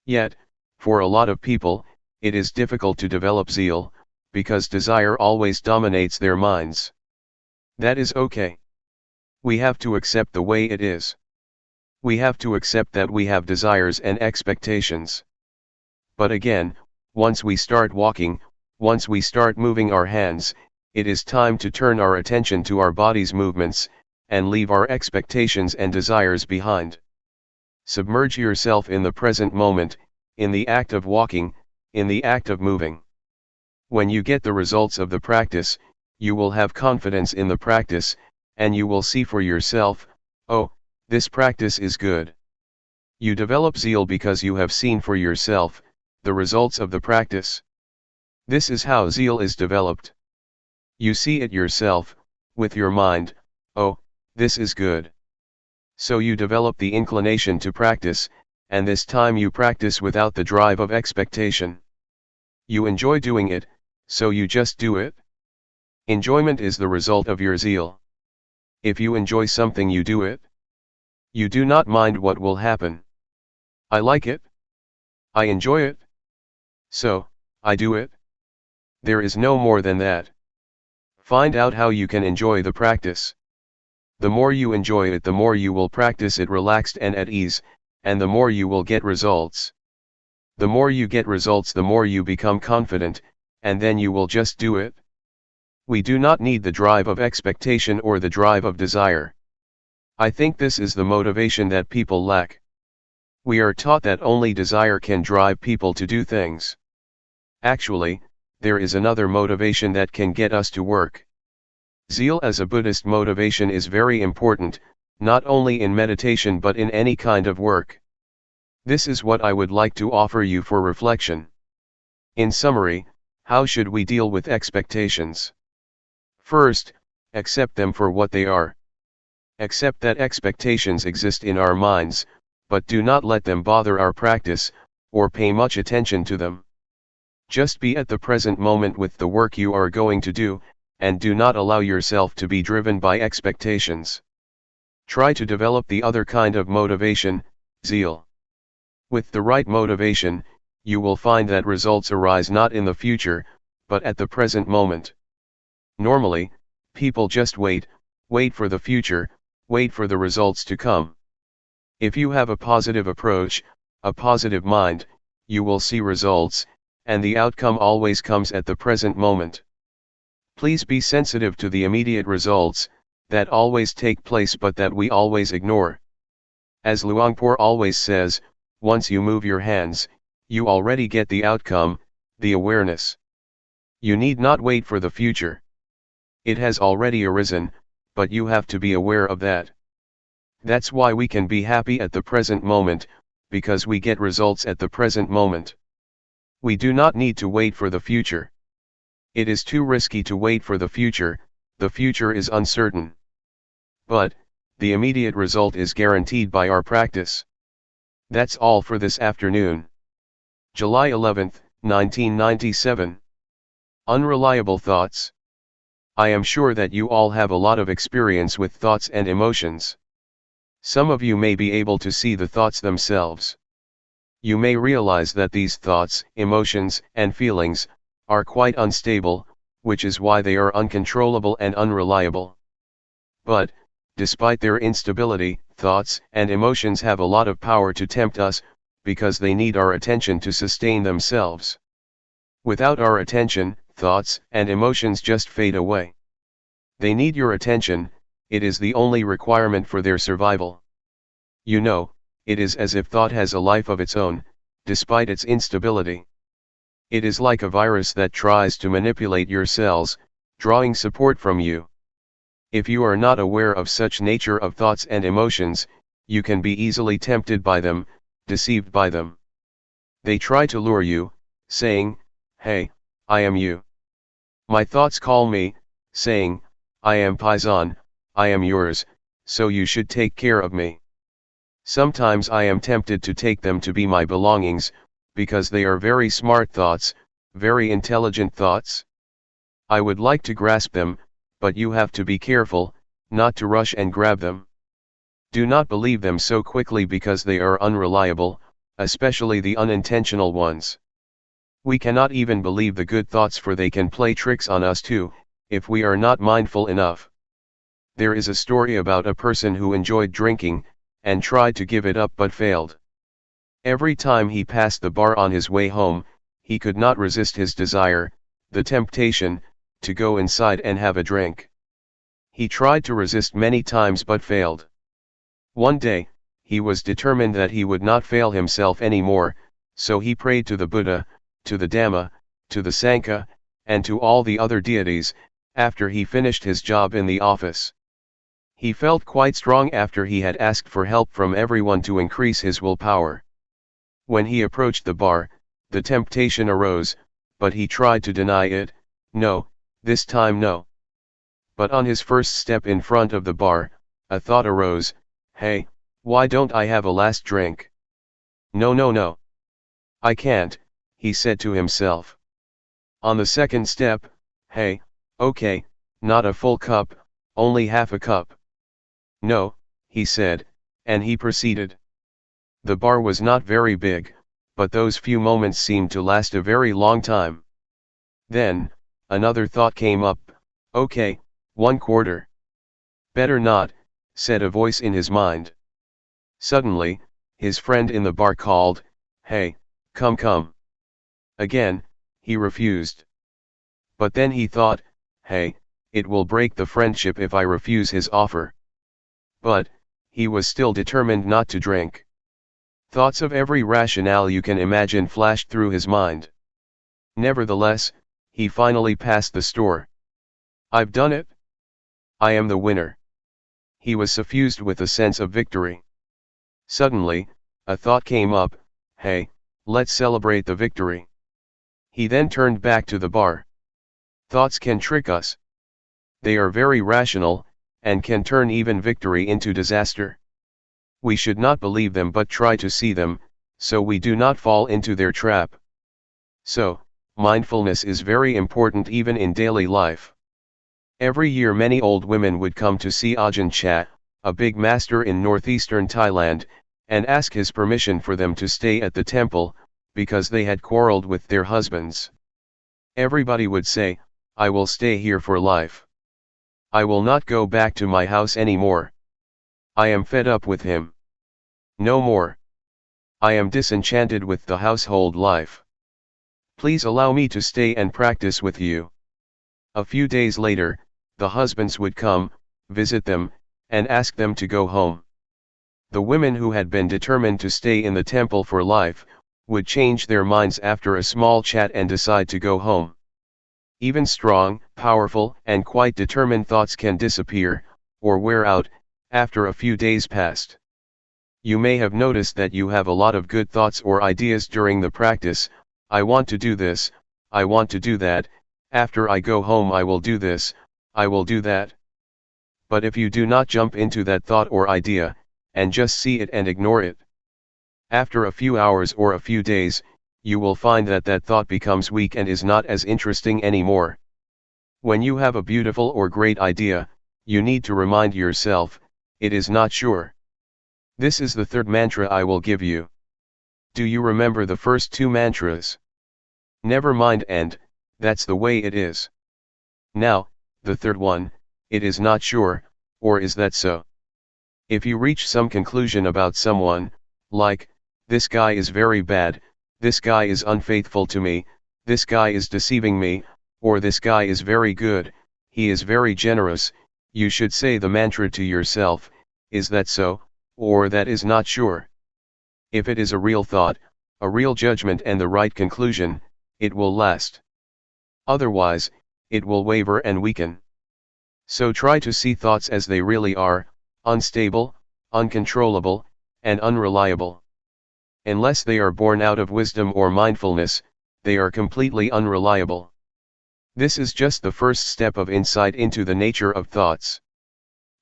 [SPEAKER 1] Yet, for a lot of people, it is difficult to develop zeal, because desire always dominates their minds. That is okay. We have to accept the way it is. We have to accept that we have desires and expectations. But again, once we start walking, once we start moving our hands, it is time to turn our attention to our body's movements, and leave our expectations and desires behind. Submerge yourself in the present moment, in the act of walking, in the act of moving. When you get the results of the practice, you will have confidence in the practice, and you will see for yourself, oh, this practice is good. You develop zeal because you have seen for yourself the results of the practice. This is how zeal is developed. You see it yourself, with your mind, oh, this is good. So you develop the inclination to practice, and this time you practice without the drive of expectation. You enjoy doing it, so you just do it. Enjoyment is the result of your zeal. If you enjoy something, you do it. You do not mind what will happen. I like it. I enjoy it. So, I do it. There is no more than that. Find out how you can enjoy the practice. The more you enjoy it, the more you will practice it relaxed and at ease, and the more you will get results. The more you get results, the more you become confident, and then you will just do it. We do not need the drive of expectation or the drive of desire. I think this is the motivation that people lack. We are taught that only desire can drive people to do things. Actually, there is another motivation that can get us to work. Zeal as a Buddhist motivation is very important, not only in meditation but in any kind of work. This is what I would like to offer you for reflection. In summary, how should we deal with expectations? First, accept them for what they are. Accept that expectations exist in our minds, but do not let them bother our practice, or pay much attention to them. Just be at the present moment with the work you are going to do, and do not allow yourself to be driven by expectations. Try to develop the other kind of motivation, zeal. With the right motivation, you will find that results arise not in the future, but at the present moment. Normally, people just wait for the future, wait for the results to come. If you have a positive approach, a positive mind, you will see results, and the outcome always comes at the present moment. Please be sensitive to the immediate results, that always take place but that we always ignore. As Luangpor always says, once you move your hands, you already get the outcome, the awareness. You need not wait for the future. It has already arisen, but you have to be aware of that. That's why we can be happy at the present moment, because we get results at the present moment. We do not need to wait for the future. It is too risky to wait for the future is uncertain. But, the immediate result is guaranteed by our practice. That's all for this afternoon. July 11, 1997. Unreliable thoughts. I am sure that you all have a lot of experience with thoughts and emotions. Some of you may be able to see the thoughts themselves. You may realize that these thoughts, emotions, and feelings are quite unstable, which is why they are uncontrollable and unreliable. But, despite their instability, thoughts and emotions have a lot of power to tempt us, because they need our attention to sustain themselves. Without our attention, thoughts and emotions just fade away. They need your attention, it is the only requirement for their survival. You know, it is as if thought has a life of its own, despite its instability. It is like a virus that tries to manipulate your cells, drawing support from you. If you are not aware of such nature of thoughts and emotions, you can be easily tempted by them, deceived by them. They try to lure you, saying, "Hey, I am you." My thoughts call me, saying, "I am Paisan, I am yours, so you should take care of me." Sometimes I am tempted to take them to be my belongings, because they are very smart thoughts, very intelligent thoughts. I would like to grasp them, but you have to be careful, not to rush and grab them. Do not believe them so quickly because they are unreliable, especially the unintentional ones. We cannot even believe the good thoughts, for they can play tricks on us too, if we are not mindful enough. There is a story about a person who enjoyed drinking, and tried to give it up but failed. Every time he passed the bar on his way home, he could not resist his desire, the temptation, to go inside and have a drink. He tried to resist many times but failed. One day, he was determined that he would not fail himself any more, so he prayed to the Buddha, to the Dhamma, to the Sangha, and to all the other deities, after he finished his job in the office. He felt quite strong after he had asked for help from everyone to increase his willpower. When he approached the bar, the temptation arose, but he tried to deny it. No, this time no. But on his first step in front of the bar, a thought arose, "Hey, why don't I have a last drink?" "No, no, no. I can't," he said to himself. On the second step, "Hey, okay, not a full cup, only half a cup." "No," he said, and he proceeded. The bar was not very big, but those few moments seemed to last a very long time. Then, another thought came up, "Okay, 1/4. "Better not," said a voice in his mind. Suddenly, his friend in the bar called, "Hey, come come." Again, he refused. But then he thought, "Hey, it will break the friendship if I refuse his offer." But, he was still determined not to drink. Thoughts of every rationale you can imagine flashed through his mind. Nevertheless, he finally passed the store. "I've done it. I am the winner." He was suffused with a sense of victory. Suddenly, a thought came up, "Hey, let's celebrate the victory." He then turned back to the bar. Thoughts can trick us. They are very rational, and can turn even victory into disaster. We should not believe them but try to see them, so we do not fall into their trap. So, mindfulness is very important even in daily life. Every year many old women would come to see Ajahn Chah, a big master in northeastern Thailand, and ask his permission for them to stay at the temple, because they had quarreled with their husbands. Everybody would say, "I will stay here for life. I will not go back to my house anymore. I am fed up with him. No more. I am disenchanted with the household life. Please allow me to stay and practice with you." A few days later, the husbands would come, visit them, and ask them to go home. The women who had been determined to stay in the temple for life, would change their minds after a small chat and decide to go home. Even strong, powerful, and quite determined thoughts can disappear, or wear out, after a few days passed. You may have noticed that you have a lot of good thoughts or ideas during the practice. "I want to do this, I want to do that, after I go home I will do this, I will do that." But if you do not jump into that thought or idea, and just see it and ignore it, after a few hours or a few days, you will find that that thought becomes weak and is not as interesting anymore. When you have a beautiful or great idea, you need to remind yourself, "It is not sure." This is the third mantra I will give you. Do you remember the first two mantras? Never mind and, that's the way it is. Now, the third one, "It is not sure," or is that so? If you reach some conclusion about someone, like, this guy is very bad, this guy is unfaithful to me, this guy is deceiving me, or this guy is very good, he is very generous, you should say the mantra to yourself, is that so, or that is not sure. If it is a real thought, a real judgment and the right conclusion, it will last. Otherwise, it will waver and weaken. So try to see thoughts as they really are, unstable, uncontrollable, and unreliable. Unless they are born out of wisdom or mindfulness, they are completely unreliable. This is just the first step of insight into the nature of thoughts.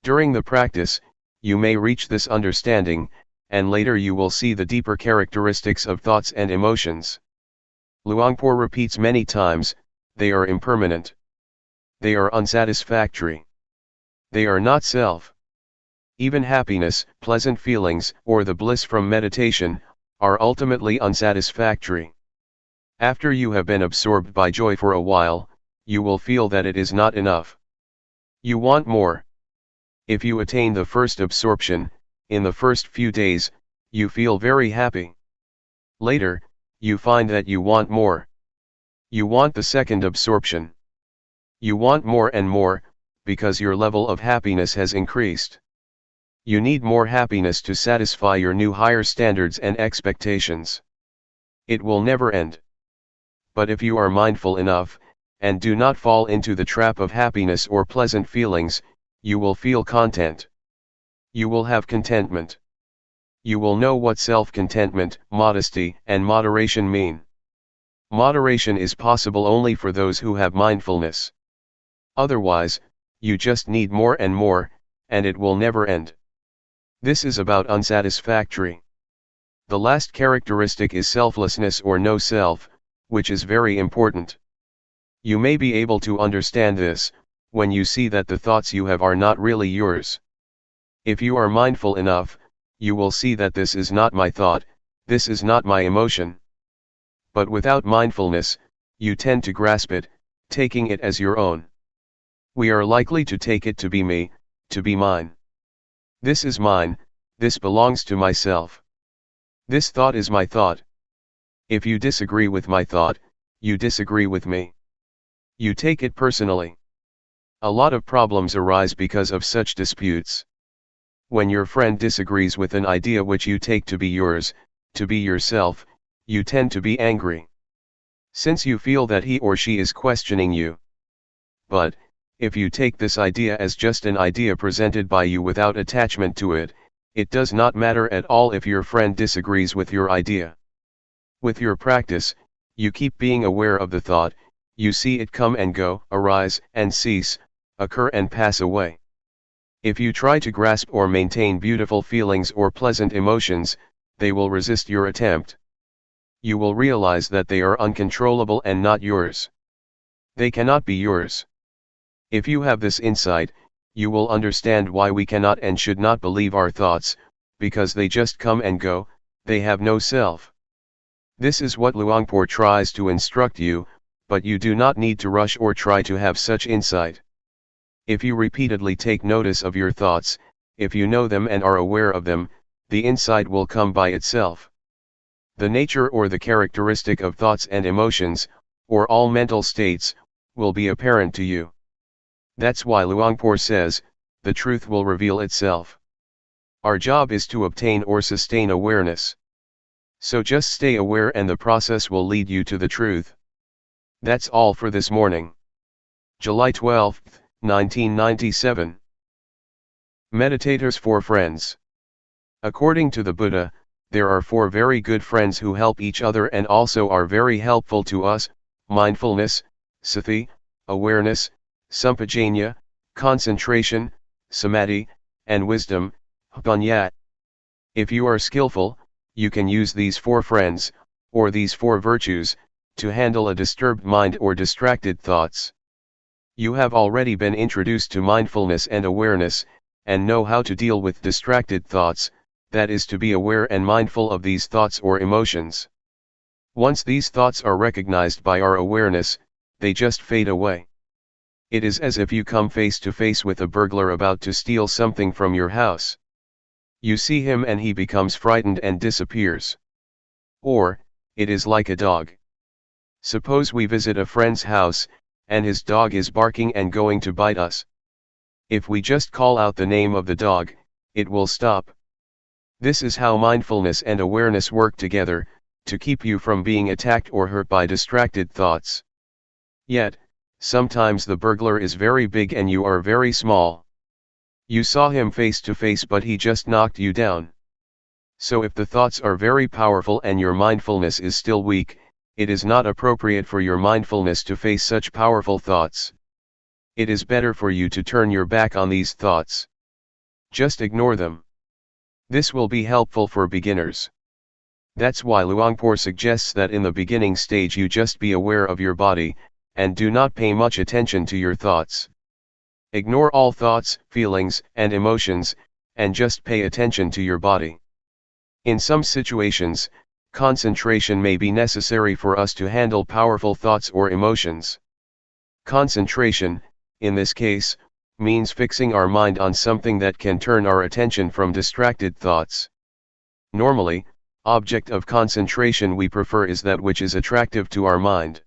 [SPEAKER 1] During the practice, you may reach this understanding, and later you will see the deeper characteristics of thoughts and emotions. Luangpor repeats many times, they are impermanent. They are unsatisfactory. They are not self. Even happiness, pleasant feelings, or the bliss from meditation, are ultimately unsatisfactory. After you have been absorbed by joy for a while, you will feel that it is not enough. You want more. If you attain the first absorption, in the first few days, you feel very happy. Later, you find that you want more. You want the second absorption. You want more and more, because your level of happiness has increased. You need more happiness to satisfy your new higher standards and expectations. It will never end. But if you are mindful enough, and do not fall into the trap of happiness or pleasant feelings, you will feel content. You will have contentment. You will know what self-contentment, modesty, and moderation mean. Moderation is possible only for those who have mindfulness. Otherwise, you just need more and more, and it will never end. This is about unsatisfactory. The last characteristic is selflessness or no self, which is very important. You may be able to understand this, when you see that the thoughts you have are not really yours. If you are mindful enough, you will see that this is not my thought, this is not my emotion. But without mindfulness, you tend to grasp it, taking it as your own. We are likely to take it to be me, to be mine. This is mine, this belongs to myself. This thought is my thought. If you disagree with my thought, you disagree with me. You take it personally. A lot of problems arise because of such disputes. When your friend disagrees with an idea which you take to be yours, to be yourself, you tend to be angry. Since you feel that he or she is questioning you. But, if you take this idea as just an idea presented by you without attachment to it, it does not matter at all if your friend disagrees with your idea. With your practice, you keep being aware of the thought, you see it come and go, arise and cease, occur and pass away. If you try to grasp or maintain beautiful feelings or pleasant emotions, they will resist your attempt. You will realize that they are uncontrollable and not yours. They cannot be yours. If you have this insight, you will understand why we cannot and should not believe our thoughts, because they just come and go, they have no self. This is what Luangpor tries to instruct you, but you do not need to rush or try to have such insight. If you repeatedly take notice of your thoughts, if you know them and are aware of them, the insight will come by itself. The nature or the characteristic of thoughts and emotions, or all mental states, will be apparent to you. That's why Luangpor says, the truth will reveal itself. Our job is to obtain or sustain awareness. So just stay aware and the process will lead you to the truth. That's all for this morning. July 12, 1997. Meditators for Friends. According to the Buddha, there are 4 very good friends who help each other and also are very helpful to us: mindfulness, sati, awareness, sampajanya, concentration, samadhi, and wisdom, panya. If you are skillful, you can use these 4 friends, or these 4 virtues, to handle a disturbed mind or distracted thoughts. You have already been introduced to mindfulness and awareness, and know how to deal with distracted thoughts, that is to be aware and mindful of these thoughts or emotions. Once these thoughts are recognized by our awareness, they just fade away. It is as if you come face to face with a burglar about to steal something from your house. You see him and he becomes frightened and disappears. Or, it is like a dog. Suppose we visit a friend's house, and his dog is barking and going to bite us. If we just call out the name of the dog, it will stop. This is how mindfulness and awareness work together, to keep you from being attacked or hurt by distracted thoughts. Yet, sometimes the burglar is very big and you are very small. You saw him face to face but he just knocked you down. So if the thoughts are very powerful and your mindfulness is still weak, it is not appropriate for your mindfulness to face such powerful thoughts. It is better for you to turn your back on these thoughts. Just ignore them. This will be helpful for beginners. That's why Luangpor suggests that in the beginning stage you just be aware of your body, and do not pay much attention to your thoughts. Ignore all thoughts, feelings, and emotions, and just pay attention to your body. In some situations, concentration may be necessary for us to handle powerful thoughts or emotions. Concentration, in this case, means fixing our mind on something that can turn our attention from distracted thoughts. Normally, object of concentration we prefer is that which is attractive to our mind.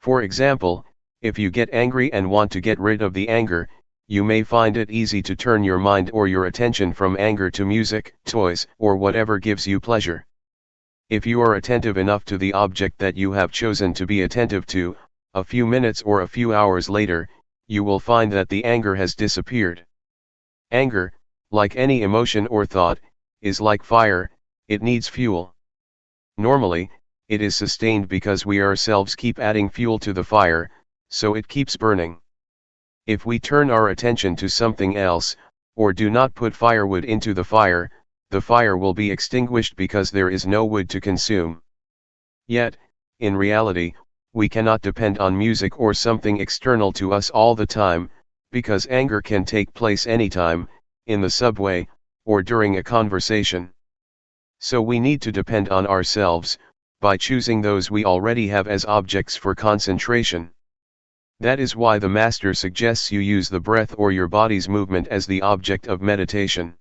[SPEAKER 1] For example, if you get angry and want to get rid of the anger, you may find it easy to turn your mind or your attention from anger to music, toys, or whatever gives you pleasure. If you are attentive enough to the object that you have chosen to be attentive to, a few minutes or a few hours later, you will find that the anger has disappeared. Anger, like any emotion or thought, is like fire, it needs fuel. Normally, it is sustained because we ourselves keep adding fuel to the fire, so it keeps burning. If we turn our attention to something else, or do not put firewood into the fire will be extinguished because there is no wood to consume. Yet, in reality, we cannot depend on music or something external to us all the time, because anger can take place anytime, in the subway, or during a conversation. So we need to depend on ourselves, by choosing those we already have as objects for concentration. That is why the Master suggests you use the breath or your body's movement as the object of meditation.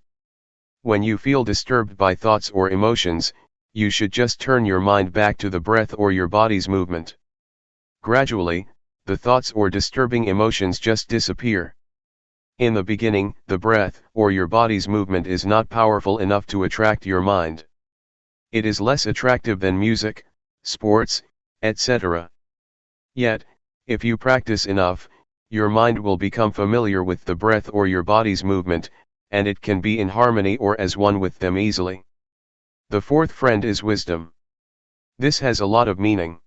[SPEAKER 1] When you feel disturbed by thoughts or emotions, you should just turn your mind back to the breath or your body's movement. Gradually, the thoughts or disturbing emotions just disappear. In the beginning, the breath or your body's movement is not powerful enough to attract your mind. It is less attractive than music, sports, etc. Yet, if you practice enough, your mind will become familiar with the breath or your body's movement, and it can be in harmony or as one with them easily. The fourth friend is wisdom. This has a lot of meaning.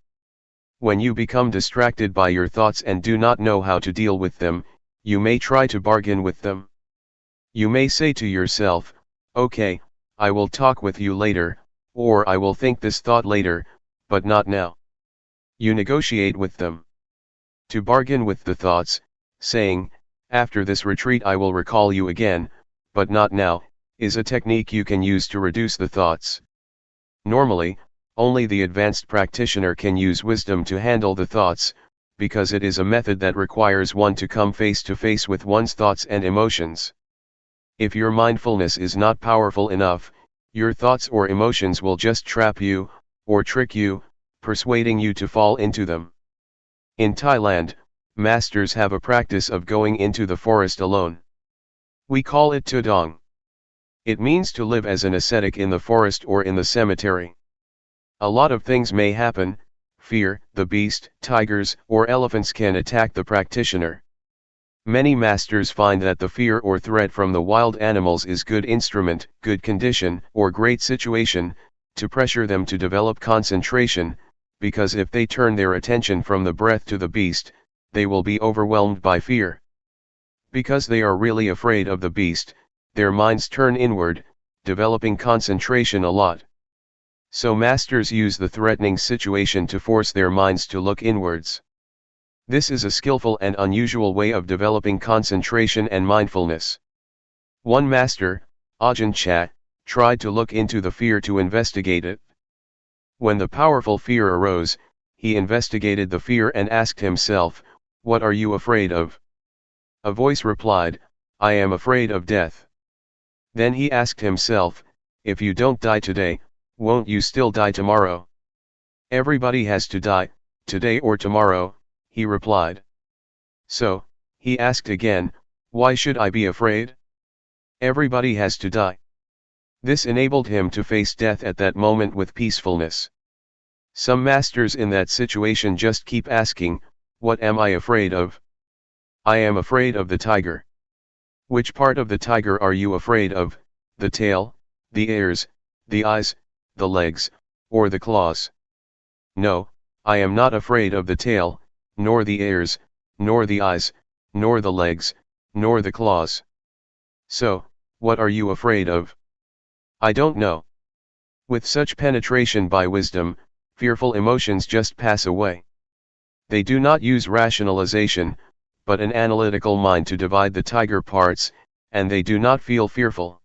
[SPEAKER 1] When you become distracted by your thoughts and do not know how to deal with them, you may try to bargain with them. You may say to yourself, "Okay, I will talk with you later," or "I will think this thought later, but not now." You negotiate with them. To bargain with the thoughts, saying, "After this retreat I will recall you again, but not now," is a technique you can use to reduce the thoughts. Normally, only the advanced practitioner can use wisdom to handle the thoughts, because it is a method that requires one to come face to face with one's thoughts and emotions. If your mindfulness is not powerful enough, your thoughts or emotions will just trap you, or trick you, persuading you to fall into them. In Thailand, masters have a practice of going into the forest alone. We call it tudong. It means to live as an ascetic in the forest or in the cemetery. A lot of things may happen: fear, the beast, tigers, or elephants can attack the practitioner. Many masters find that the fear or threat from the wild animals is good instrument, good condition, or great situation, to pressure them to develop concentration, because if they turn their attention from the breath to the beast, they will be overwhelmed by fear. Because they are really afraid of the beast, their minds turn inward, developing concentration a lot. So masters use the threatening situation to force their minds to look inwards. This is a skillful and unusual way of developing concentration and mindfulness. One master, Ajahn Chah, tried to look into the fear to investigate it. When the powerful fear arose, he investigated the fear and asked himself, What are you afraid of? A voice replied, I am afraid of death. Then he asked himself, if you don't die today, won't you still die tomorrow? Everybody has to die, today or tomorrow, he replied. So, he asked again, why should I be afraid? Everybody has to die. This enabled him to face death at that moment with peacefulness. Some masters in that situation just keep asking, what am I afraid of? I am afraid of the tiger. Which part of the tiger are you afraid of, the tail, the ears, the eyes, the legs, or the claws? No, I am not afraid of the tail, nor the ears, nor the eyes, nor the legs, nor the claws. So, what are you afraid of? I don't know. With such penetration by wisdom, fearful emotions just pass away. They do not use rationalization, but an analytical mind to divide the tiger parts, and they do not feel fearful.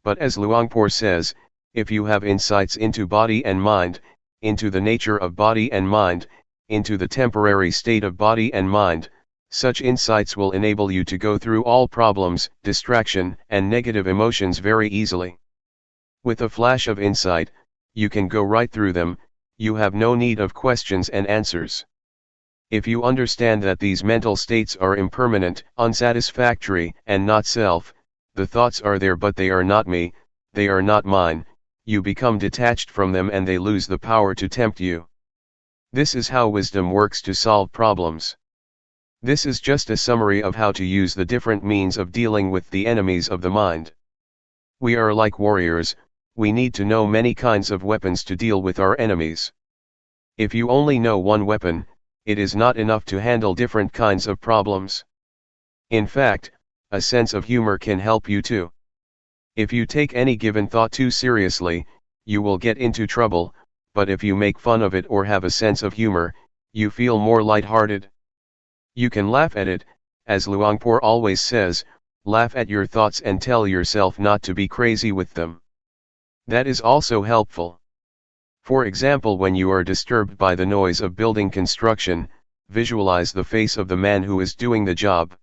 [SPEAKER 1] But as Luangpor says, if you have insights into body and mind, into the nature of body and mind, into the temporary state of body and mind, such insights will enable you to go through all problems, distraction, and negative emotions very easily. With a flash of insight, you can go right through them, you have no need of questions and answers. If you understand that these mental states are impermanent, unsatisfactory, and not self, the thoughts are there but they are not me, they are not mine, you become detached from them and they lose the power to tempt you. This is how wisdom works to solve problems. This is just a summary of how to use the different means of dealing with the enemies of the mind. We are like warriors, we need to know many kinds of weapons to deal with our enemies. If you only know one weapon, it is not enough to handle different kinds of problems. In fact, a sense of humor can help you too. If you take any given thought too seriously, you will get into trouble, but if you make fun of it or have a sense of humor, you feel more light-hearted. You can laugh at it, as Luangpor always says, laugh at your thoughts and tell yourself not to be crazy with them. That is also helpful. For example, when you are disturbed by the noise of building construction, visualize the face of the man who is doing the job.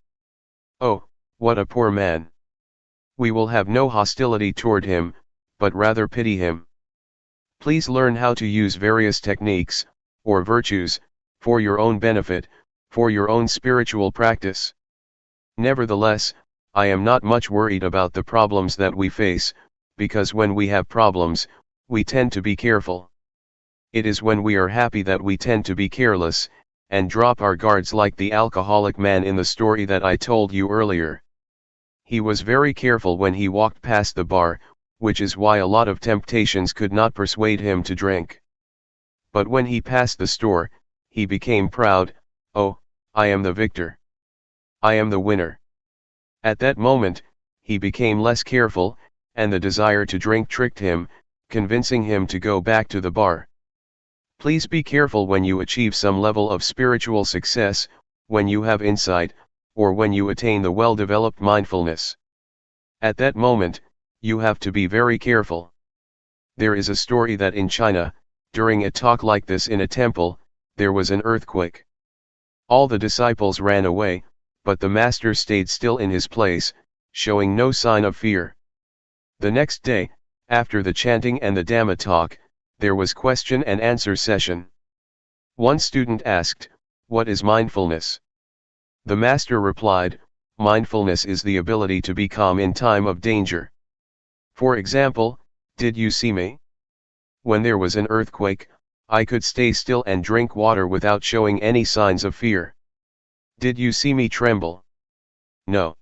[SPEAKER 1] Oh, what a poor man. We will have no hostility toward him, but rather pity him. Please learn how to use various techniques, or virtues, for your own benefit, for your own spiritual practice. Nevertheless, I am not much worried about the problems that we face, because when we have problems, we tend to be careful. It is when we are happy that we tend to be careless, and drop our guards like the alcoholic man in the story that I told you earlier. He was very careful when he walked past the bar, which is why a lot of temptations could not persuade him to drink. But when he passed the store, he became proud, oh, I am the victor. I am the winner. At that moment, he became less careful, and the desire to drink tricked him, convincing him to go back to the bar. Please be careful when you achieve some level of spiritual success, when you have insight, or when you attain the well-developed mindfulness. At that moment, you have to be very careful. There is a story that in China, during a talk like this in a temple, there was an earthquake. All the disciples ran away, but the master stayed still in his place, showing no sign of fear. The next day, after the chanting and the Dhamma talk, there was question and answer session. One student asked, "What is mindfulness?" The master replied, "Mindfulness is the ability to be calm in time of danger. For example, did you see me? When there was an earthquake, I could stay still and drink water without showing any signs of fear. Did you see me tremble? No."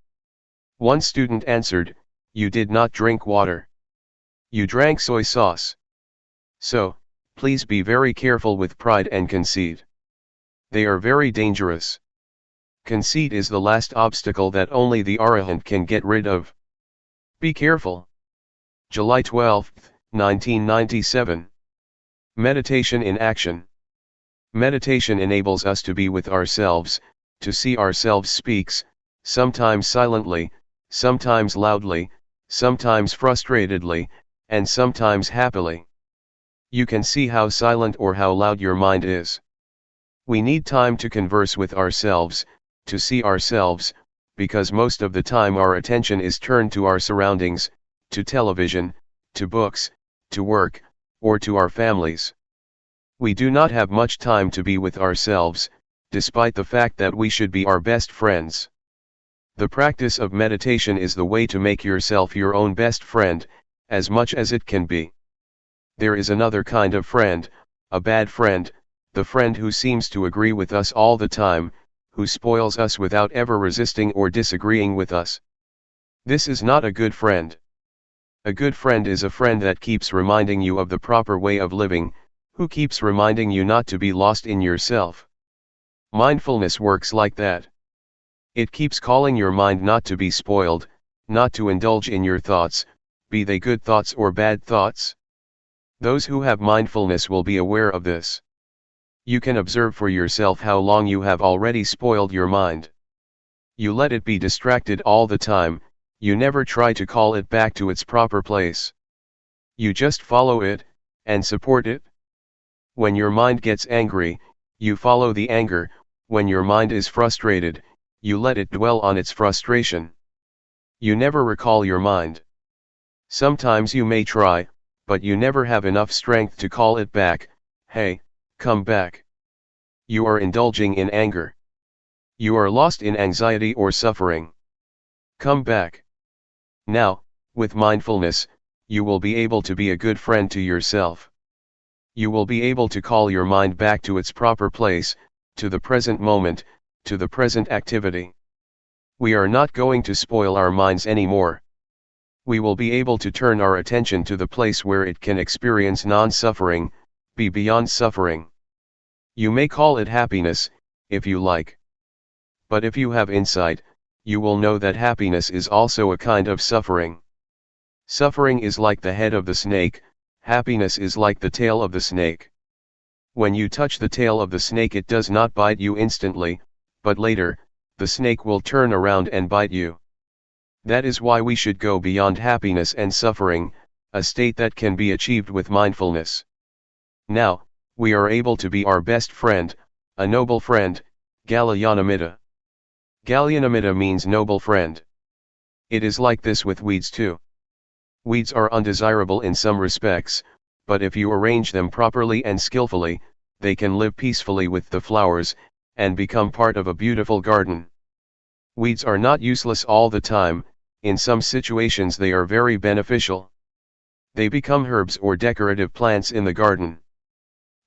[SPEAKER 1] One student answered, "You did not drink water. You drank soy sauce." So, please be very careful with pride and conceit. They are very dangerous. Conceit is the last obstacle that only the Arahant can get rid of. Be careful. July 12, 1997. Meditation in action. Meditation enables us to be with ourselves, to see ourselves speaks, sometimes silently, sometimes loudly, sometimes frustratedly, and sometimes happily. You can see how silent or how loud your mind is. We need time to converse with ourselves, to see ourselves, because most of the time our attention is turned to our surroundings, to television, to books, to work, or to our families. We do not have much time to be with ourselves, despite the fact that we should be our best friends. The practice of meditation is the way to make yourself your own best friend, as much as it can be. There is another kind of friend, a bad friend, the friend who seems to agree with us all the time, who spoils us without ever resisting or disagreeing with us. This is not a good friend. A good friend is a friend that keeps reminding you of the proper way of living, who keeps reminding you not to be lost in yourself. Mindfulness works like that. It keeps calling your mind not to be spoiled, not to indulge in your thoughts, be they good thoughts or bad thoughts. Those who have mindfulness will be aware of this. You can observe for yourself how long you have already spoiled your mind. You let it be distracted all the time, you never try to call it back to its proper place. You just follow it, and support it. When your mind gets angry, you follow the anger. When your mind is frustrated, you let it dwell on its frustration. You never recall your mind. Sometimes you may try, but you never have enough strength to call it back. Hey, come back. You are indulging in anger. You are lost in anxiety or suffering. Come back. Now, with mindfulness, you will be able to be a good friend to yourself. You will be able to call your mind back to its proper place, to the present moment, to the present activity. We are not going to spoil our minds anymore. We will be able to turn our attention to the place where it can experience non-suffering, be beyond suffering. You may call it happiness, if you like. But if you have insight, you will know that happiness is also a kind of suffering. Suffering is like the head of the snake, happiness is like the tail of the snake. When you touch the tail of the snake, it does not bite you instantly, but later, the snake will turn around and bite you. That is why we should go beyond happiness and suffering, a state that can be achieved with mindfulness. Now, we are able to be our best friend, a noble friend, Galyanamitta. Galyanamitta means noble friend. It is like this with weeds too. Weeds are undesirable in some respects, but if you arrange them properly and skillfully, they can live peacefully with the flowers, and become part of a beautiful garden. Weeds are not useless all the time, in some situations they are very beneficial. They become herbs or decorative plants in the garden.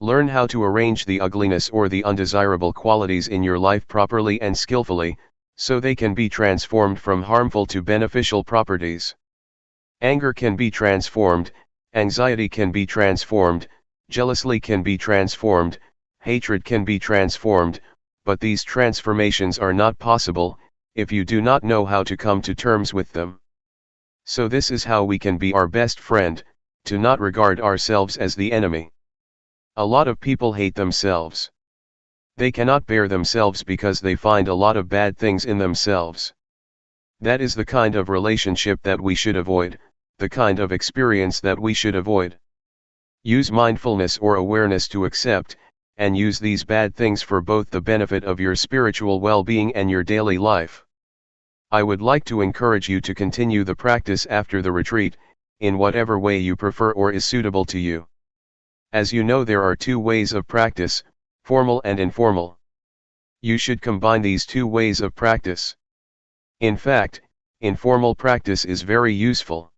[SPEAKER 1] Learn how to arrange the ugliness or the undesirable qualities in your life properly and skillfully, so they can be transformed from harmful to beneficial properties. Anger can be transformed, anxiety can be transformed, jealousy can be transformed, hatred can be transformed, but these transformations are not possible, if you do not know how to come to terms with them. So this is how we can be our best friend, to not regard ourselves as the enemy. A lot of people hate themselves. They cannot bear themselves because they find a lot of bad things in themselves. That is the kind of relationship that we should avoid, the kind of experience that we should avoid. Use mindfulness or awareness to accept, and use these bad things for both the benefit of your spiritual well-being and your daily life. I would like to encourage you to continue the practice after the retreat, in whatever way you prefer or is suitable to you. As you know, there are two ways of practice, formal and informal. You should combine these two ways of practice. In fact, informal practice is very useful.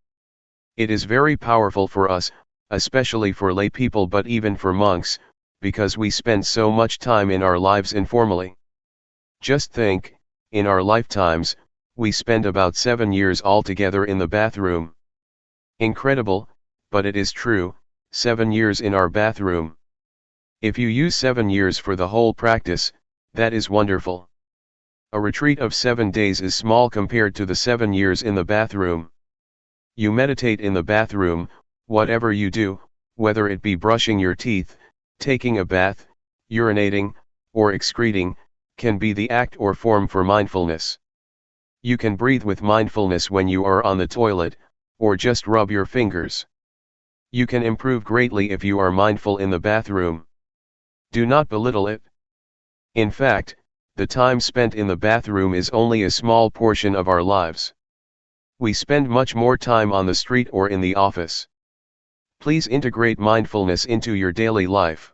[SPEAKER 1] It is very powerful for us, especially for lay people, but even for monks, because we spend so much time in our lives informally. Just think, in our lifetimes, we spend about 7 years altogether in the bathroom. Incredible, but it is true, 7 years in our bathroom. If you use 7 years for the whole practice, that is wonderful. A retreat of 7 days is small compared to the 7 years in the bathroom. You meditate in the bathroom, whatever you do, whether it be brushing your teeth, taking a bath, urinating, or excreting, can be the act or form for mindfulness. You can breathe with mindfulness when you are on the toilet, or just rub your fingers. You can improve greatly if you are mindful in the bathroom. Do not belittle it. In fact, the time spent in the bathroom is only a small portion of our lives. We spend much more time on the street or in the office. Please integrate mindfulness into your daily life.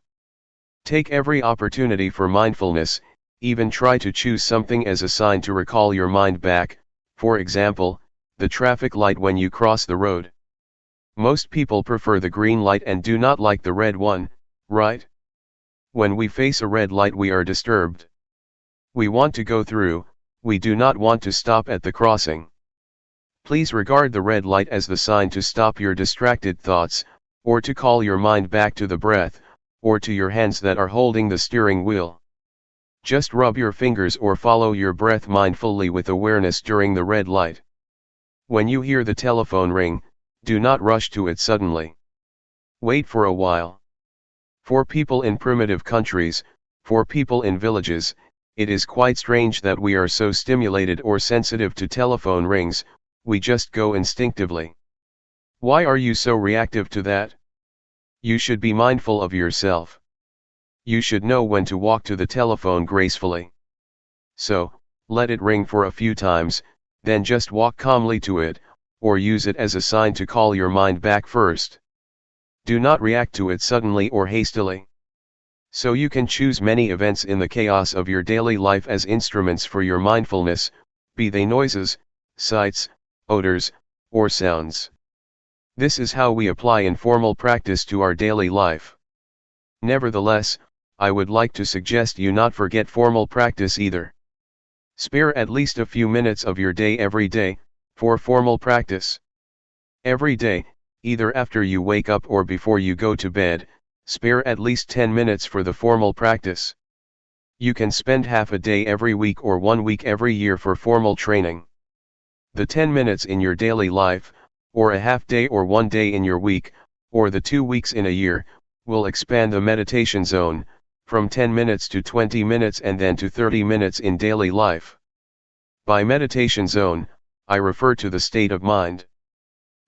[SPEAKER 1] Take every opportunity for mindfulness, even try to choose something as a sign to recall your mind back, for example, the traffic light when you cross the road. Most people prefer the green light and do not like the red one, right? When we face a red light we are disturbed. We want to go through, we do not want to stop at the crossing. Please regard the red light as the sign to stop your distracted thoughts, or to call your mind back to the breath, or to your hands that are holding the steering wheel. Just rub your fingers or follow your breath mindfully with awareness during the red light. When you hear the telephone ring, do not rush to it suddenly. Wait for a while. For people in primitive countries, for people in villages, it is quite strange that we are so stimulated or sensitive to telephone rings, we just go instinctively. Why are you so reactive to that? You should be mindful of yourself. You should know when to walk to the telephone gracefully. So, let it ring for a few times, then just walk calmly to it, or use it as a sign to call your mind back first. Do not react to it suddenly or hastily. So you can choose many events in the chaos of your daily life as instruments for your mindfulness, be they noises, sights, odors, or sounds. This is how we apply informal practice to our daily life. Nevertheless, I would like to suggest you not forget formal practice either. Spare at least a few minutes of your day every day, for formal practice. Every day, either after you wake up or before you go to bed, spare at least 10 minutes for the formal practice. You can spend half a day every week or 1 week every year for formal training. The 10 minutes in your daily life, or a half day or 1 day in your week, or the 2 weeks in a year, will expand the meditation zone, from 10 minutes to 20 minutes and then to 30 minutes in daily life. By meditation zone, I refer to the state of mind.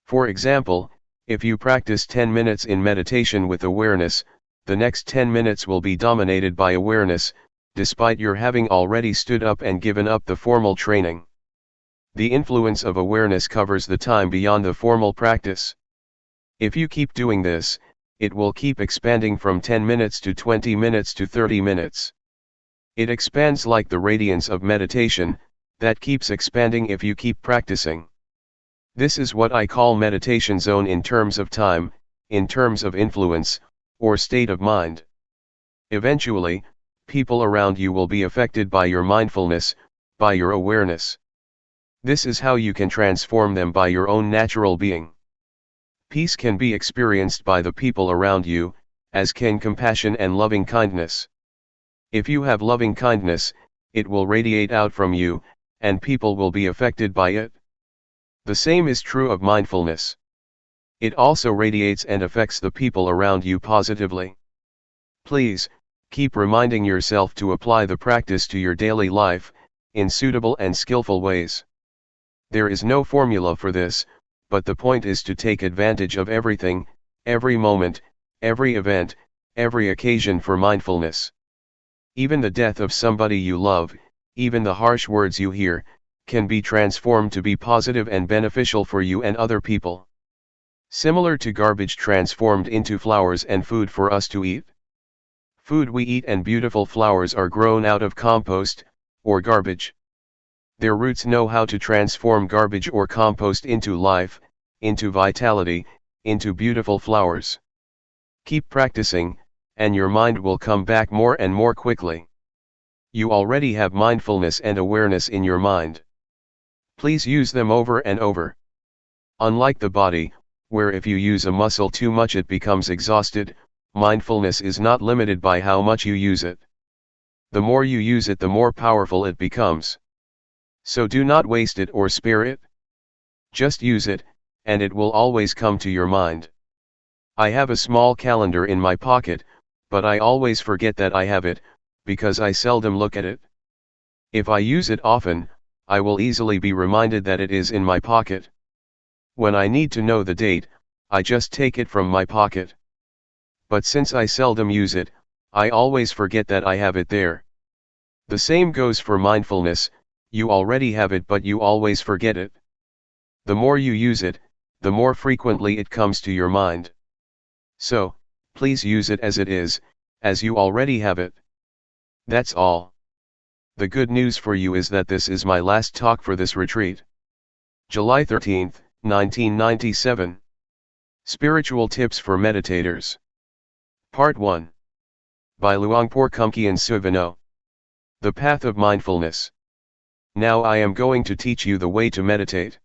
[SPEAKER 1] For example, if you practice 10 minutes in meditation with awareness, the next 10 minutes will be dominated by awareness, despite your having already stood up and given up the formal training. The influence of awareness covers the time beyond the formal practice. If you keep doing this, it will keep expanding from 10 minutes to 20 minutes to 30 minutes. It expands like the radiance of meditation, that keeps expanding if you keep practicing. This is what I call meditation zone in terms of time, in terms of influence, or state of mind. Eventually, people around you will be affected by your mindfulness, by your awareness. This is how you can transform them by your own natural being. Peace can be experienced by the people around you, as can compassion and loving kindness. If you have loving kindness, it will radiate out from you, and people will be affected by it. The same is true of mindfulness. It also radiates and affects the people around you positively. Please, keep reminding yourself to apply the practice to your daily life, in suitable and skillful ways. There is no formula for this, but the point is to take advantage of everything, every moment, every event, every occasion for mindfulness. Even the death of somebody you love, even the harsh words you hear, can be transformed to be positive and beneficial for you and other people. Similar to garbage transformed into flowers and food for us to eat. Food we eat and beautiful flowers are grown out of compost, or garbage. Their roots know how to transform garbage or compost into life, into vitality, into beautiful flowers. Keep practicing, and your mind will come back more and more quickly. You already have mindfulness and awareness in your mind. Please use them over and over. Unlike the body, where if you use a muscle too much it becomes exhausted, mindfulness is not limited by how much you use it. The more you use it, the more powerful it becomes. So do not waste it or spare it. Just use it, and it will always come to your mind. I have a small calendar in my pocket, but I always forget that I have it, because I seldom look at it. If I use it often, I will easily be reminded that it is in my pocket. When I need to know the date, I just take it from my pocket. But since I seldom use it, I always forget that I have it there. The same goes for mindfulness, you already have it but you always forget it. The more you use it, the more frequently it comes to your mind. So, please use it as it is, as you already have it. That's all. The good news for you is that this is my last talk for this retreat. July 13, 1997. Spiritual Tips for Meditators. Part 1. By Luangpor Teean. The Path of Mindfulness. Now I am going to teach you the way to meditate.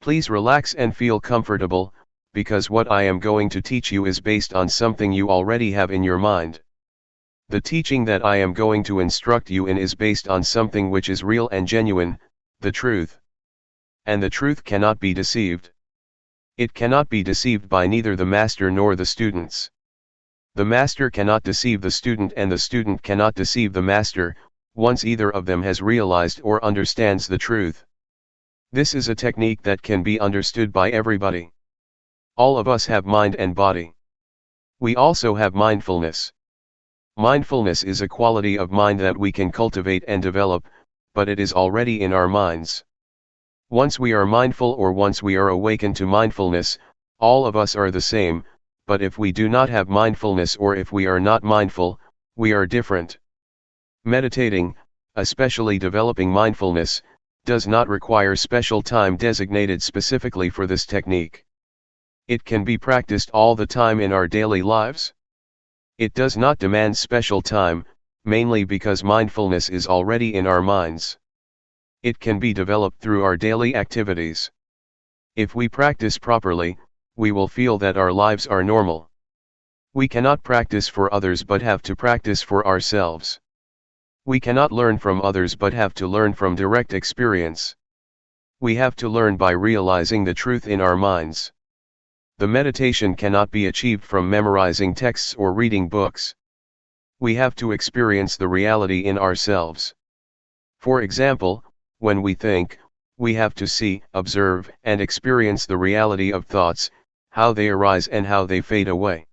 [SPEAKER 1] Please relax and feel comfortable, because what I am going to teach you is based on something you already have in your mind. The teaching that I am going to instruct you in is based on something which is real and genuine, the truth. And the truth cannot be deceived. It cannot be deceived by neither the master nor the students. The master cannot deceive the student and the student cannot deceive the master, once either of them has realized or understands the truth. This is a technique that can be understood by everybody. All of us have mind and body. We also have mindfulness. Mindfulness is a quality of mind that we can cultivate and develop, but it is already in our minds. Once we are mindful or once we are awakened to mindfulness, all of us are the same, but if we do not have mindfulness or if we are not mindful, we are different. Meditating, especially developing mindfulness, does not require special time designated specifically for this technique. It can be practiced all the time in our daily lives. It does not demand special time, mainly because mindfulness is already in our minds. It can be developed through our daily activities. If we practice properly, we will feel that our lives are normal. We cannot practice for others but have to practice for ourselves. We cannot learn from others but have to learn from direct experience. We have to learn by realizing the truth in our minds. The meditation cannot be achieved from memorizing texts or reading books. We have to experience the reality in ourselves. For example, when we think, we have to see, observe, and experience the reality of thoughts, how they arise and how they fade away.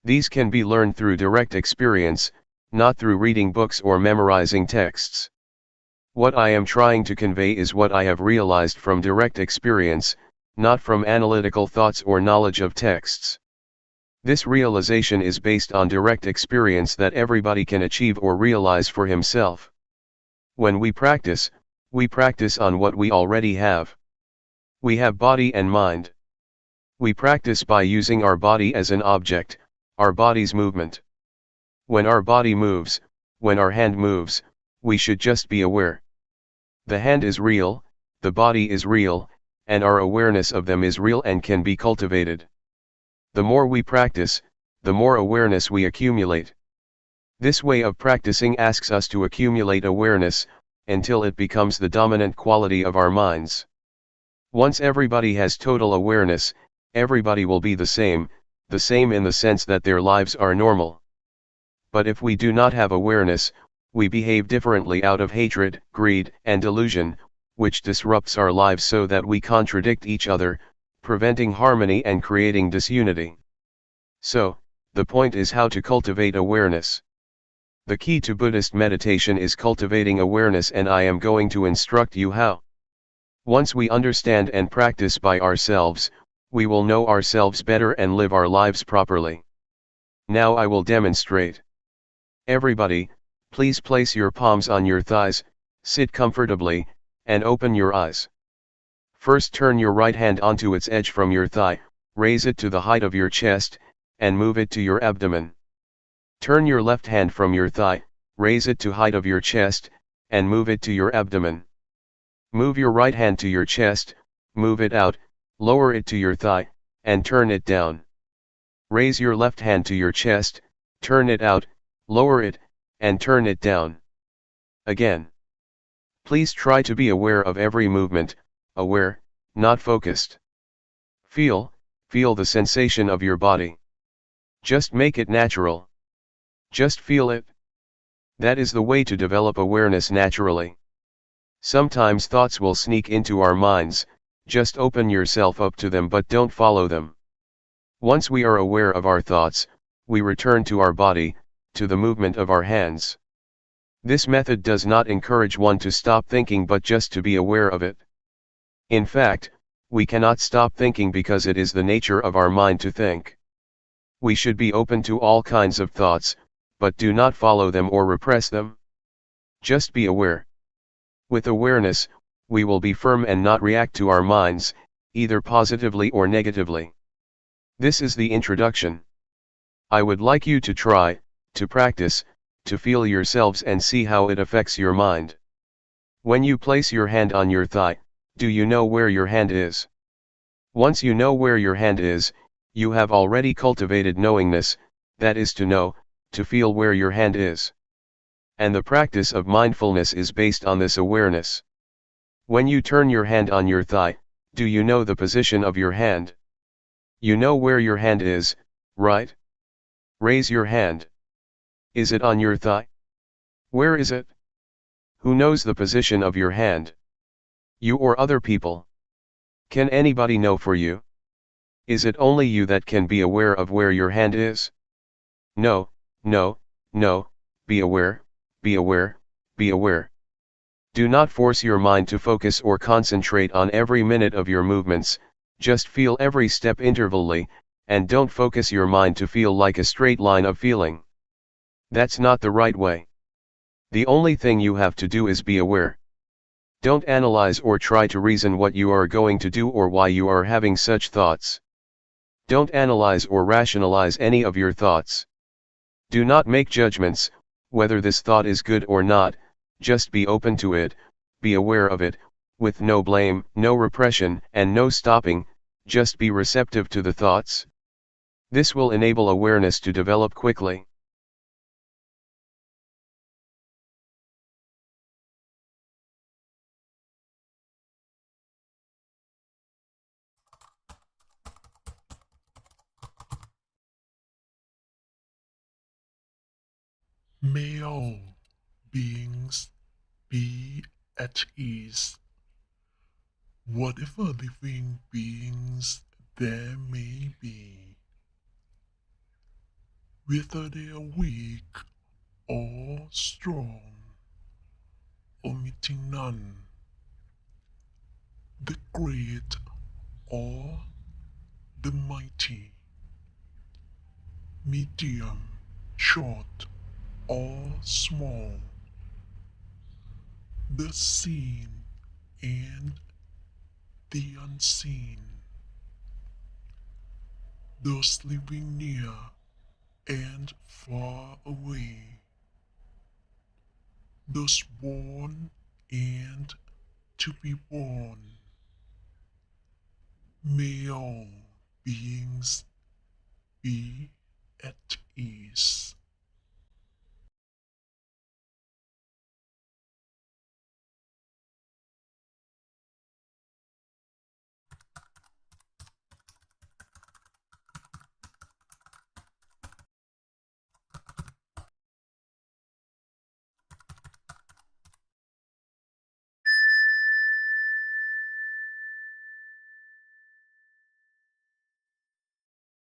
[SPEAKER 1] These can be learned through direct experience, not through reading books or memorizing texts. What I am trying to convey is what I have realized from direct experience, not from analytical thoughts or knowledge of texts. This realization is based on direct experience that everybody can achieve or realize for himself. When we practice on what we already have. We have body and mind. We practice by using our body as an object, our body's movement. When our body moves, when our hand moves, we should just be aware. The hand is real, the body is real, and our awareness of them is real and can be cultivated. The more we practice, the more awareness we accumulate. This way of practicing asks us to accumulate awareness, until it becomes the dominant quality of our minds. Once everybody has total awareness, everybody will be the same in the sense that their lives are normal. But if we do not have awareness, we behave differently out of hatred, greed, and delusion, which disrupts our lives so that we contradict each other, preventing harmony and creating disunity. So, the point is how to cultivate awareness. The key to Buddhist meditation is cultivating awareness, and I am going to instruct you how. Once we understand and practice by ourselves, we will know ourselves better and live our lives properly. Now I will demonstrate. Everybody, please place your palms on your thighs, sit comfortably, and open your eyes. First turn your right hand onto its edge from your thigh, raise it to the height of your chest, and move it to your abdomen. Turn your left hand from your thigh, raise it to height of your chest, and move it to your abdomen. Move your right hand to your chest, move it out, lower it to your thigh, and turn it down. Raise your left hand to your chest, turn it out, lower it, and turn it down. Again. Please try to be aware of every movement, aware, not focused. Feel the sensation of your body. Just make it natural. Just feel it. That is the way to develop awareness naturally. Sometimes thoughts will sneak into our minds, just open yourself up to them but don't follow them. Once we are aware of our thoughts, we return to our body, to the movement of our hands. This method does not encourage one to stop thinking but just to be aware of it. In fact, we cannot stop thinking because it is the nature of our mind to think. We should be open to all kinds of thoughts, but do not follow them or repress them. Just be aware. With awareness, we will be firm and not react to our minds, either positively or negatively. This is the introduction. I would like you to try, to practice, to feel yourselves and see how it affects your mind. When you place your hand on your thigh, do you know where your hand is? Once you know where your hand is, you have already cultivated knowingness, that is to know, to feel where your hand is. And the practice of mindfulness is based on this awareness. When you turn your hand on your thigh, do you know the position of your hand? You know where your hand is, right? Raise your hand. Is it on your thigh? Where is it? Who knows the position of your hand? You or other people? Can anybody know for you? Is it only you that can be aware of where your hand is? No, no, no, be aware, be aware, be aware. Do not force your mind to focus or concentrate on every minute of your movements, just feel every step intervally, and don't focus your mind to feel like a straight line of feeling. That's not the right way. The only thing you have to do is be aware. Don't analyze or try to reason what you are going to do or why you are having such thoughts. Don't analyze or rationalize any of your thoughts. Do not make judgments, whether this thought is good or not, just be open to it, be aware of it, with no blame, no repression, and no stopping, just be receptive to the thoughts. This will enable awareness to develop quickly.
[SPEAKER 2] May all beings be at ease. Whatever living beings there may be, whether they are weak or strong, omitting none, the great or the mighty, medium, short or small, the seen and the unseen, those living near and far away, those born and to be born. May all beings be at ease.